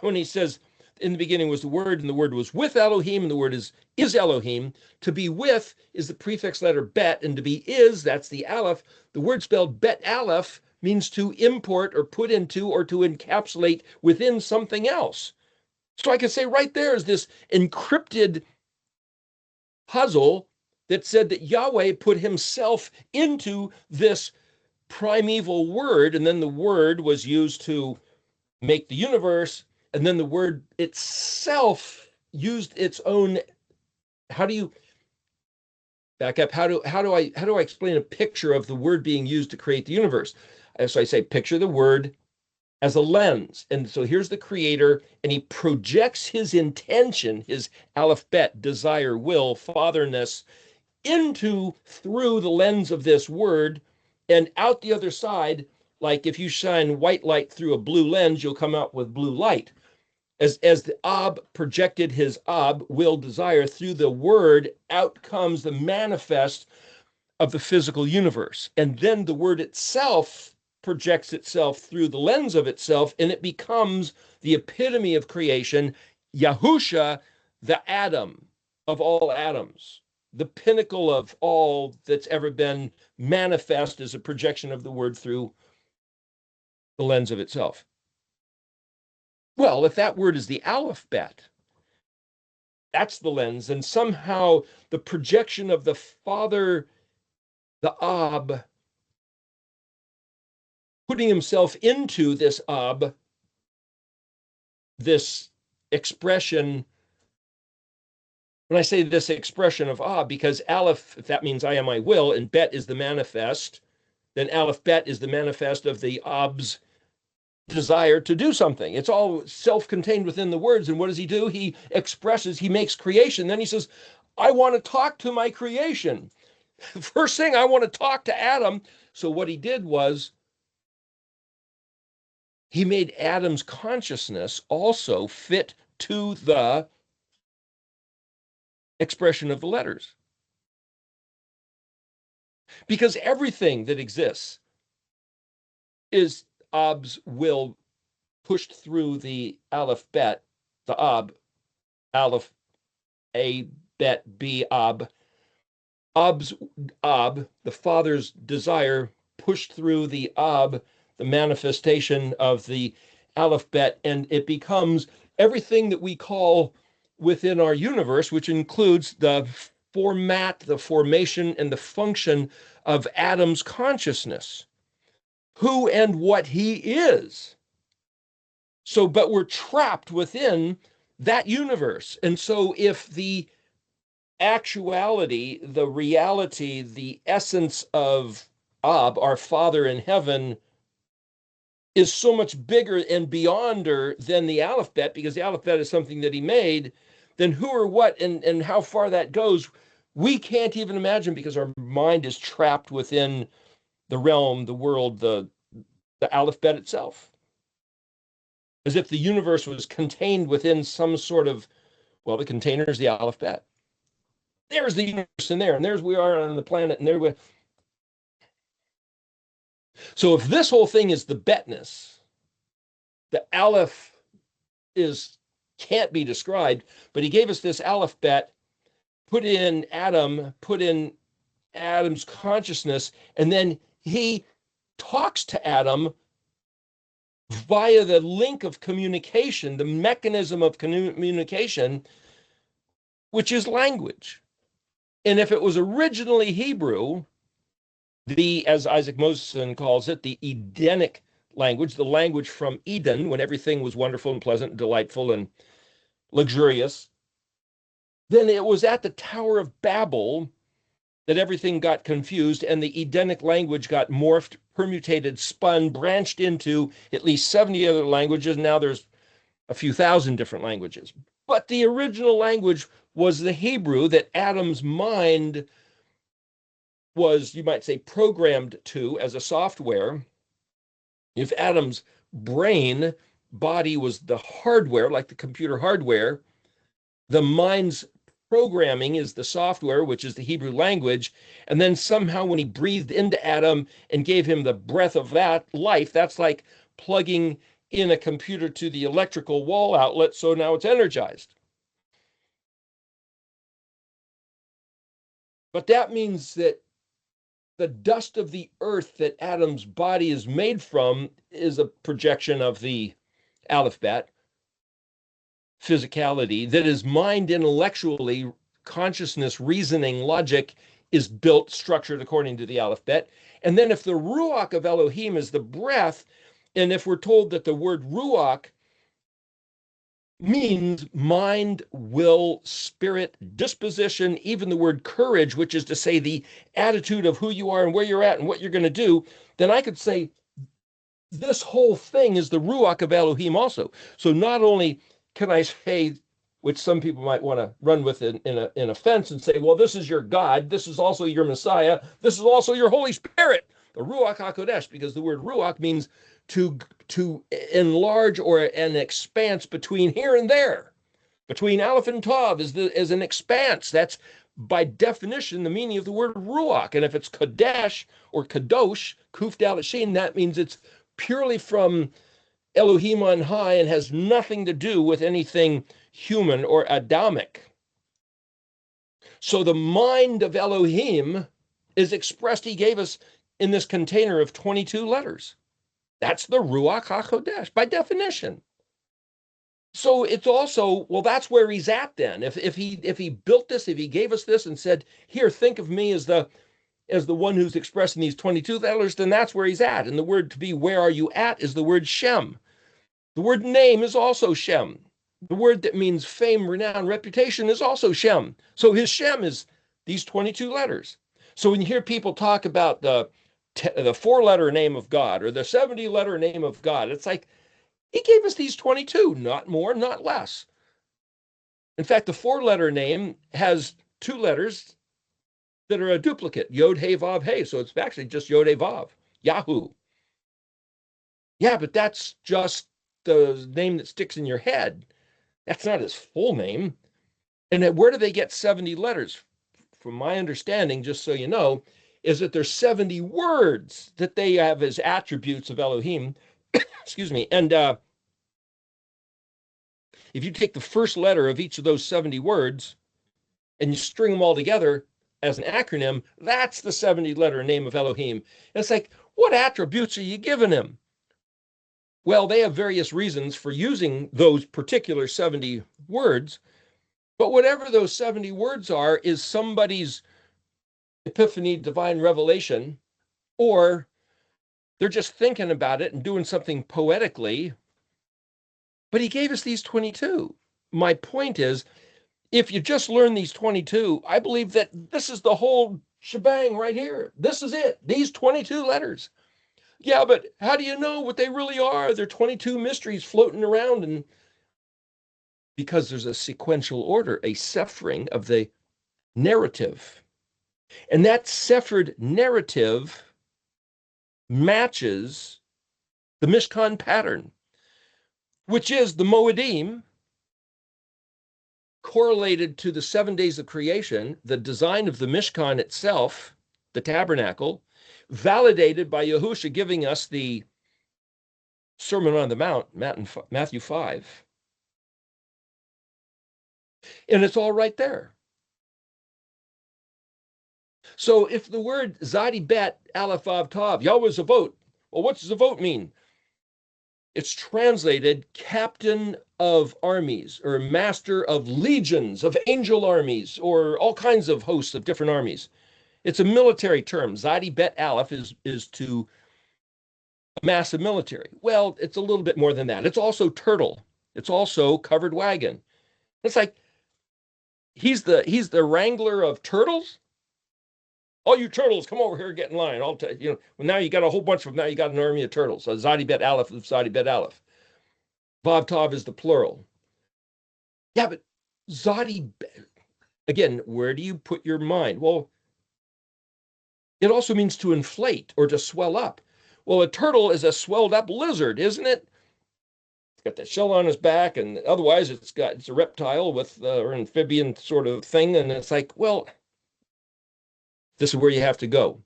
[SPEAKER 2] when he says, "In the beginning was the word, and the word was with Elohim, and the word is Elohim." To be with is the prefix letter Bet, and to be is, that's the Aleph. The word spelled Bet Aleph means to import or put into or to encapsulate within something else. So I could say right there is this encrypted puzzle that said that Yahweh put himself into this primeval word, and then the word was used to make the universe, and then the word itself used its own, how do you, back up. How do I explain a picture of the word being used to create the universe? So I say, picture the word as a lens. And so here's the creator, and he projects his intention, his ALEF-BEIT, desire, will, fatherness, through the lens of this word, and out the other side, like if you shine white light through a blue lens, you'll come out with blue light. As the Ab projected his Ab, will, desire, through the word, out comes the manifest of the physical universe. And then the word itself projects itself through the lens of itself, and it becomes the epitome of creation, YHUShO, the atom of all atoms, the pinnacle of all that's ever been manifest as a projection of the word through the lens of itself. Well, if that word is the ALEF-BEIT, that's the lens, and somehow the projection of the Father, the Ab, putting himself into this Ab, this expression. When I say this expression of Ab, because Aleph, if that means I am, I will, and Bet is the manifest, then ALEF-BEIT is the manifest of the Ab's desire to do something. It's all self-contained within the words. And what does he do? He expresses, he makes creation. Then he says, I want to talk to my creation. First thing, I want to talk to Adam. So what he did was he made Adam's consciousness also fit to the expression of the letters. Because everything that exists is Ab's will pushed through the ALEF-BEIT, the Ab, Aleph, A, Bet, B, Ab. Ab's Ab, the Father's desire, pushed through the Ab, the manifestation of the ALEF-BEIT, and it becomes everything that we call within our universe, which includes the format, the formation, and the function of Adam's consciousness, who and what he is. So, but we're trapped within that universe. And so if the actuality, the reality, the essence of Ab, our Father in heaven, is so much bigger and beyonder than the ALEF-BEIT, because the ALEF-BEIT is something that he made, then who or what and how far that goes, we can't even imagine, because our mind is trapped within the realm, the world, the ALEF-BEIT itself. As if the universe was contained within some sort of, well, the container is the ALEF-BEIT. There's the universe in there, and there's we are on the planet, and there we. So if this whole thing is the betness, the Aleph can't be described, but he gave us this ALEF-BEIT, put in Adam's consciousness, and then he talks to Adam via the link of communication, the mechanism of communication, which is language. And if it was originally Hebrew, as Isaac Moseson calls it, the Edenic language, the language from Eden, when everything was wonderful and pleasant and delightful and luxurious, then it was at the Tower of Babel that everything got confused, and the Edenic language got morphed, permutated, spun, branched into at least 70 other languages. Now there's a few thousand different languages. But the original language was the Hebrew that Adam's mind was, you might say, programmed to as a software. If Adam's body was the hardware, like the computer hardware, the mind's programming is the software, which is the Hebrew language. And then somehow when he breathed into Adam and gave him the breath of that life, that's like plugging in a computer to the electrical wall outlet, so now it's energized. But that means that the dust of the earth that Adam's body is made from is a projection of the ALEF-BEIT, physicality, that is mind intellectually, consciousness, reasoning, logic is built, structured according to the ALEF-BEIT. And then if the Ruach of Elohim is the breath, and if we're told that the word Ruach means mind, will, spirit, disposition, even the word courage, which is to say the attitude of who you are and where you're at and what you're going to do, then I could say this whole thing is the Ruach of Elohim also. So not only can I say, which some people might want to run with in offense and say, well, this is your God, this is also your Messiah, this is also your Holy Spirit, the Ruach HaKodesh, because the word Ruach means to enlarge or an expanse between here and there. Between Aleph and Tav is an expanse. That's by definition the meaning of the word Ruach. And if it's Kodesh or Kadosh, Kuf Dalet Shin, that means it's purely from Elohim on high and has nothing to do with anything human or Adamic. So the mind of Elohim is expressed, he gave us in this container of 22 letters. That's the Ruach HaKodesh by definition. So it's also, well, that's where he's at then. If he built this, if he gave us this and said, here, think of me as the one who's expressing these 22 letters, then that's where he's at. And the word to be, where are you at, is the word Shem. The word name is also Shem. The word that means fame, renown, reputation is also Shem. So his Shem is these 22 letters. So when you hear people talk about the 4-letter name of God or the 70-letter name of God, it's like, he gave us these 22, not more, not less. In fact, the 4-letter name has 2 letters that are a duplicate, Yod, He, Vav, He. So it's actually just Yod, He, Vav, Yahoo. Yeah, but that's just the name that sticks in your head. That's not his full name. And where do they get 70 letters? From my understanding, just so you know, is that there's 70 words that they have as attributes of Elohim. Excuse me. And if you take the first letter of each of those 70 words and you string them all together as an acronym, that's the 70-letter name of Elohim. And it's like, what attributes are you giving him? Well, they have various reasons for using those particular 70 words, but whatever those 70 words are is somebody's epiphany, divine revelation, or they're just thinking about it and doing something poetically. But he gave us these 22. My point is, if you just learn these 22, I believe that this is the whole shebang right here. This is it, these 22 letters. Yeah, but how do you know what they really are? There are 22 mysteries floating around, and because there's a sequential order, a sephering of the narrative. And that sephered narrative matches the Mishkan pattern, which is the Moedim correlated to the 7 days of creation, the design of the Mishkan itself, the tabernacle, validated by YHUShO giving us the Sermon on the Mount, Matthew 5. And it's all right there. So if the word Zadi Bet, Aleph Vav Tav, Yahweh Zavot, well, what's Zavot mean? It's translated captain of armies or master of legions, of angel armies, or all kinds of hosts of different armies. It's a military term. Zadi Bet Aleph is to amass a military. Well, it's a little bit more than that. It's also turtle. It's also covered wagon. It's like he's the wrangler of turtles. All you turtles, come over here, get in line. I'll tell you. Well, now you got a whole bunch of them. Now you got an army of turtles. So Zadi Bet Aleph, Zadi Bet Aleph. Vav Tav is the plural. Yeah, but Zadi, again, where do you put your mind? Well, it also means to inflate or to swell up. Well, a turtle is a swelled up lizard, isn't it? It's got that shell on his back, and otherwise it's a reptile with or amphibian sort of thing. And it's like, well, this is where you have to go.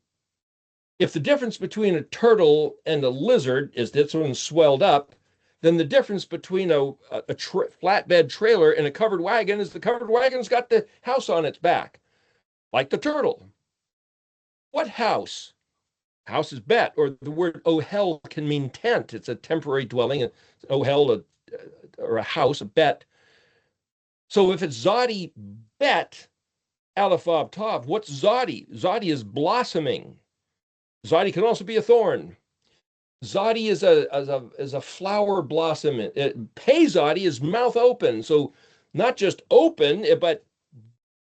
[SPEAKER 2] If the difference between a turtle and a lizard is this one's swelled up, then the difference between a flatbed trailer and a covered wagon is the covered wagon's got the house on its back, like the turtle. What house? House is bet, or the word ohel can mean tent. It's a temporary dwelling. Ohel, or a house, a bet. So if it's Zadi bet, Aleph Vav Tav, what's Zadi? Zadi is blossoming. Zadi can also be a thorn. Zodi is a flower blossom. Pei Zodi is mouth open. So not just open, but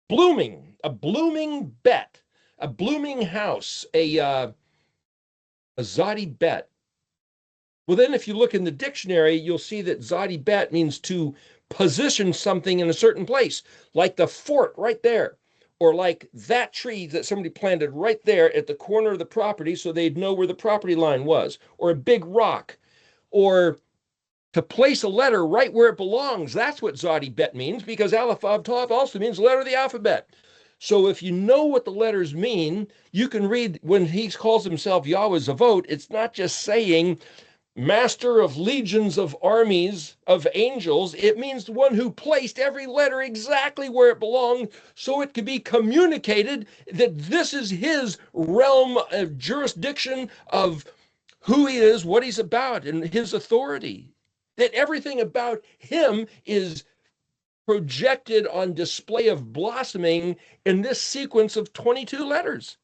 [SPEAKER 2] blooming, a blooming bet, a blooming house, a Zodi bet. Well, then if you look in the dictionary, you'll see that Zodi bet means to position something in a certain place, like the fort right there, or like that tree that somebody planted right there at the corner of the property so they'd know where the property line was, or a big rock, or to place a letter right where it belongs. That's what Zodi bet means, because Aleph Vav Tav also means letter of the alphabet. So if you know what the letters mean, you can read when he calls himself Yahweh Zavot, it's not just saying master of legions of armies of angels. It means the one who placed every letter exactly where it belonged so it could be communicated that this is his realm of jurisdiction of who he is, what he's about, and his authority. That everything about him is projected on display of blossoming in this sequence of 22 letters.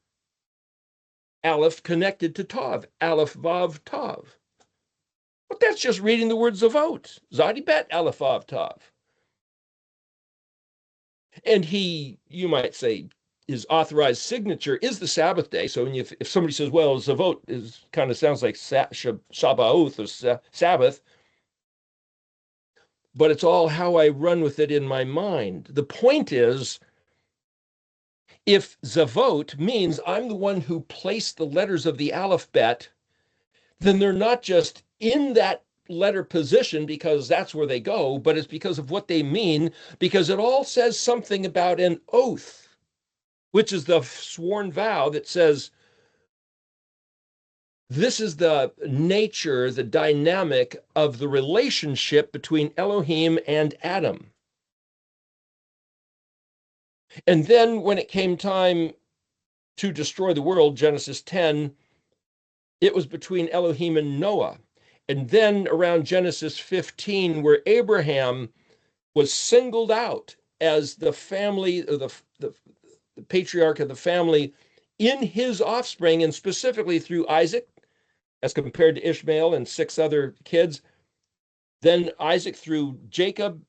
[SPEAKER 2] Aleph connected to Tav, Aleph Vav Tav. But that's just reading the words Zavot. Zodi bet, Aleph Vav Tav. And he, you might say, his authorized signature is the Sabbath day. So if somebody says, well, Zavot is kind of sounds like Shabbaoth or Sabbath, but it's all how I run with it in my mind. The point is, if Zavot means I'm the one who placed the letters of the Aleph-Bet, then they're not just in that letter position because that's where they go, but it's because of what they mean, because it all says something about an oath, which is the sworn vow that says, this is the nature, the dynamic of the relationship between Elohim and Adam. And then when it came time to destroy the world, Genesis 10, it was between Elohim and Noah. And then around Genesis 15, where Abraham was singled out as the family, or the patriarch of the family in his offspring, and specifically through Isaac, as compared to Ishmael and 6 other kids. Then Isaac through Jacob,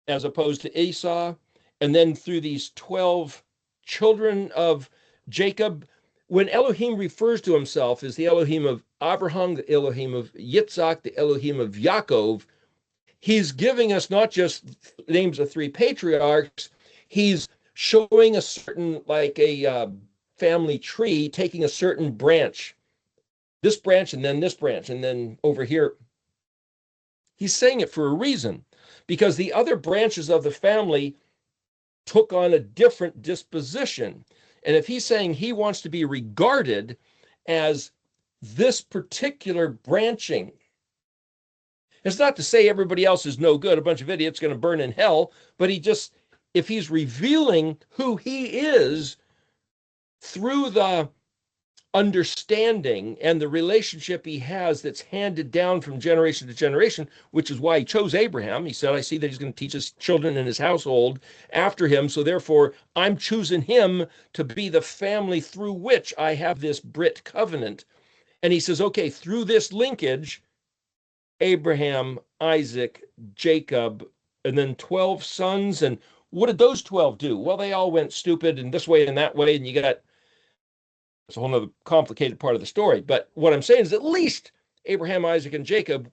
[SPEAKER 2] as opposed to Esau, and then through these 12 children of Jacob. When Elohim refers to himself as the Elohim of Abraham, the Elohim of Yitzhak, the Elohim of Yaakov, he's giving us not just names of 3 patriarchs, he's showing a certain, like a family tree, taking a certain branch, this branch and then this branch, and then over here. He's saying it for a reason, because the other branches of the family took on a different disposition. And if he's saying he wants to be regarded as this particular branching, it's not to say everybody else is no good, a bunch of idiots going to burn in hell, but if he's revealing who he is through the understanding and the relationship he has that's handed down from generation to generation, which is why he chose Abraham. He said, I see that he's going to teach his children in his household after him, so therefore I'm choosing him to be the family through which I have this Brit covenant. And he says, okay, through this linkage, Abraham, Isaac, Jacob, and then 12 sons. And what did those 12 do? Well, they all went stupid in this way and that way, and you got, it's a whole nother complicated part of the story. But what I'm saying is at least Abraham, Isaac, and Jacob,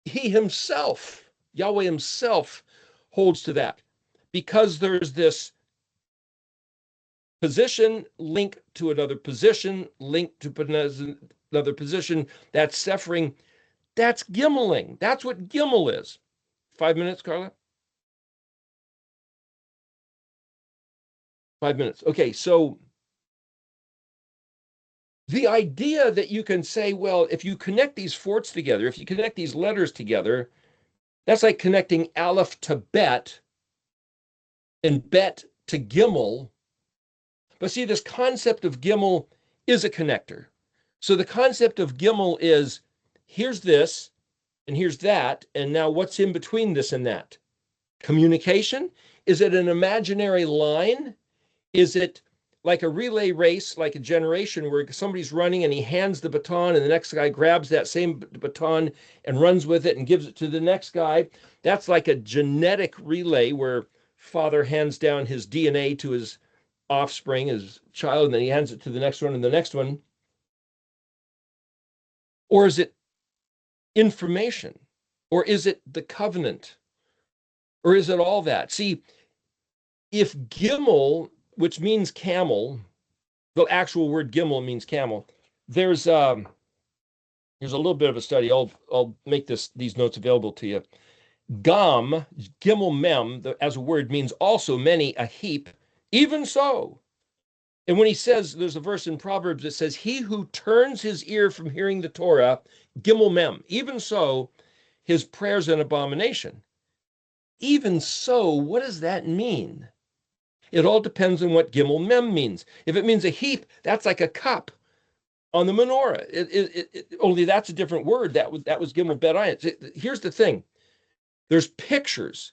[SPEAKER 2] he himself, Yahweh himself, holds to that, because there's this position linked to another position, linked to another position. That's suffering. That's gimeling. That's what GIMEL is. 5 minutes, Carla? 5 minutes. Okay, so the idea that you can say, well, if you connect these forts together, if you connect these letters together, that's like connecting Aleph to Bet and Bet to GIMEL. But see, this concept of GIMEL is a connector. So the concept of GIMEL is, here's this, and here's that, and now what's in between this and that? Communication? Is it an imaginary line? Is it like a relay race, like a generation where somebody's running and he hands the baton and the next guy grabs that same baton and runs with it and gives it to the next guy. That's like a genetic relay where father hands down his DNA to his offspring, his child, and then he hands it to the next one and the next one. Or is it information? Or is it the covenant? Or is it all that? See, if GIMEL, which means camel, the actual word GIMEL means camel, there's a little bit of a study. I'll make these notes available to you. GIMEL mem, as a word, means also many, a heap, even so. And when he says, there's a verse in Proverbs that says, he who turns his ear from hearing the Torah, GIMEL mem, even so, his prayer's an abomination. Even so, what does that mean? It all depends on what GIMEL mem means. If it means a heap, that's like a cup on the menorah. Only that's a different word. That was GIMEL bet ayin. Here's the thing. There's pictures.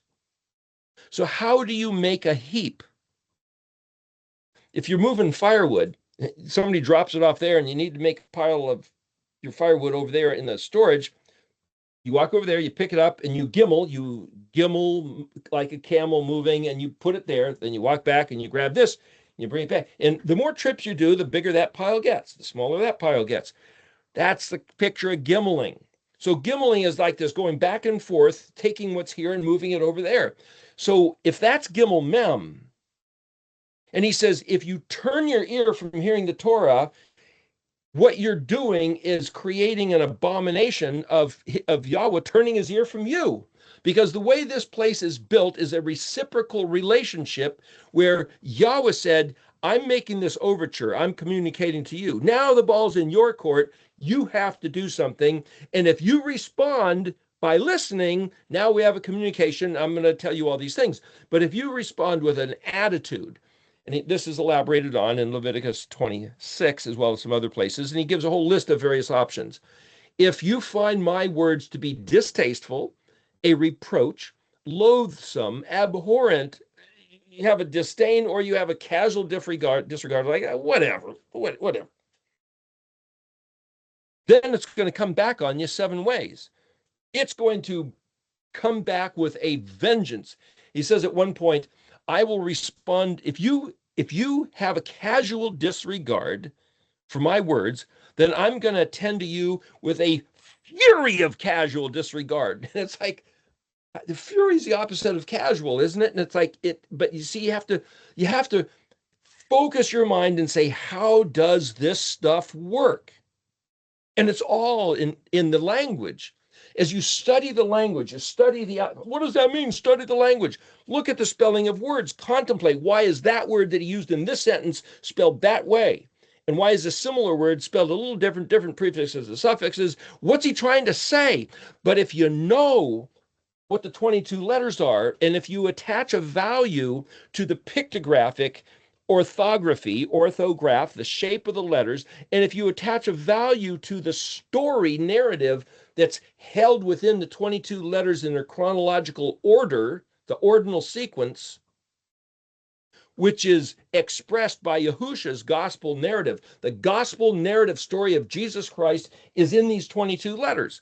[SPEAKER 2] So how do you make a heap? If you're moving firewood, somebody drops it off there and you need to make a pile of your firewood over there in the storage, you walk over there, you pick it up, and you GIMEL like a camel moving, and you put it there. Then you walk back and you grab this, and you bring it back. And the more trips you do, the bigger that pile gets, the smaller that pile gets. That's the picture of gimeling. So gimeling is like this, going back and forth, taking what's here and moving it over there. So if that's GIMEL mem, and he says, if you turn your ear from hearing the Torah, what you're doing is creating an abomination of Yahweh turning his ear from you. Because the way this place is built is a reciprocal relationship where Yahweh said, I'm making this overture. I'm communicating to you. Now the ball's in your court. You have to do something. And if you respond by listening, now we have a communication. I'm going to tell you all these things. But if you respond with an attitude, and this is elaborated on in Leviticus 26, as well as some other places, and he gives a whole list of various options. If you find my words to be distasteful, a reproach, loathsome, abhorrent, you have a disdain, or you have a casual disregard, like whatever. Then it's going to come back on you 7 ways. It's going to come back with a vengeance. He says at one point, I will respond. If you have a casual disregard for my words, then I'm going to attend to you with a fury of casual disregard. And it's like, the fury is the opposite of casual, isn't it? And it's like but you see, you have to focus your mind and say, how does this stuff work? And it's all in the language. As you study the language, what does that mean? Study the language. Look at the spelling of words. Contemplate, why is that word that he used in this sentence spelled that way? And why is a similar word spelled a little different prefixes and suffixes? What's he trying to say? But if you know what the 22 letters are, and if you attach a value to the pictographic orthograph, the shape of the letters, and if you attach a value to the story narrative that's held within the 22 letters in their chronological order, the ordinal sequence, which is expressed by Yahusha's gospel narrative. The gospel narrative story of Jesus Christ is in these 22 letters.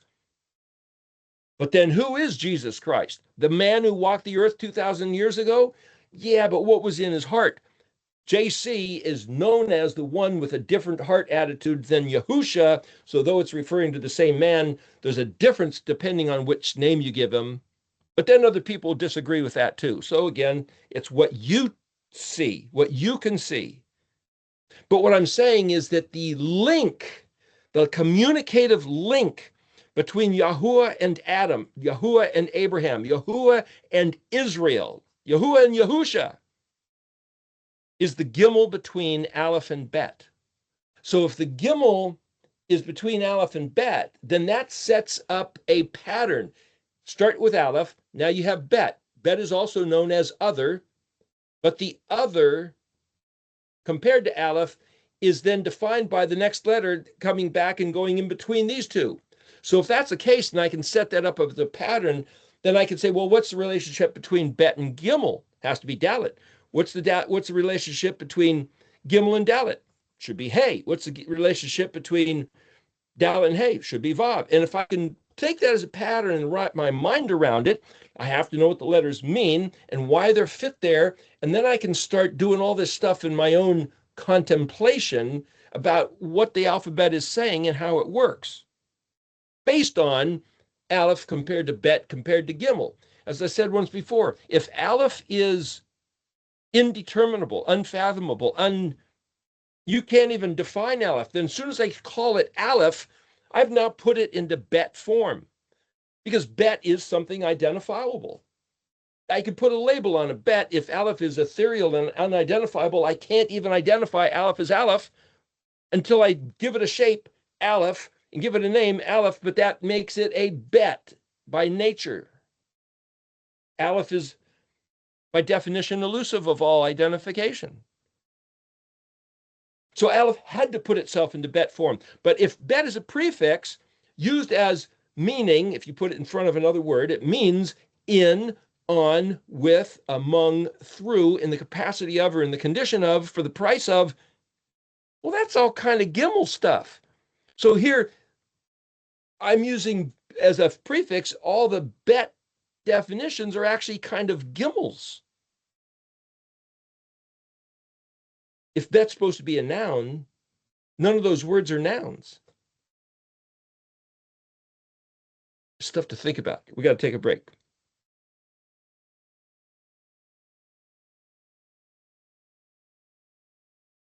[SPEAKER 2] But then who is Jesus Christ? The man who walked the earth 2,000 years ago? Yeah, but what was in his heart? JC is known as the one with a different heart attitude than Yahusha. So though it's referring to the same man, there's a difference depending on which name you give him. But then other people disagree with that too. So again, it's what you see, what you can see. But what I'm saying is that the communicative link between Yahuwah and Adam, Yahuwah and Abraham, Yahuwah and Israel, Yahuwah and Yahusha, is the GIMEL between Aleph and Bet. So if the GIMEL is between Aleph and Bet, then that sets up a pattern. Start with Aleph, now you have Bet. Bet is also known as other, but the other, compared to Aleph, is then defined by the next letter coming back and going in between these two. So if that's the case, and I can set that up as the pattern, then I can say, well, what's the relationship between Bet and GIMEL? Has to be Dalet. What's the relationship between Gimel and Dalet. Should be Hey. What's the relationship between Dalet and Hey? Should be Vav. And if I can take that as a pattern and wrap my mind around it, I have to know what the letters mean and why they're fit there. And then I can start doing all this stuff in my own contemplation about what the alphabet is saying and how it works, based on Aleph compared to Bet compared to Gimel. As I said once before, if Aleph is indeterminable, unfathomable, you can't even define Aleph, then as soon as I call it Aleph, I've now put it into Bet form, because Bet is something identifiable. I could put a label on a Bet. If Aleph is ethereal and unidentifiable, I can't even identify Aleph as Aleph until I give it a shape, Aleph, and give it a name, Aleph, but that makes it a Bet by nature. Aleph is, by definition, elusive of all identification. So Aleph had to put itself into Bet form. But if Bet is a prefix used as meaning, if you put it in front of another word, it means in, on, with, among, through, in the capacity of, or in the condition of, for the price of. Well, that's all kind of Gimel stuff. So here, I'm using as a prefix, all the Bet definitions are actually kind of Gimels. If Bet's supposed to be a noun, none of those words are nouns. Stuff to think about. We got to take a break.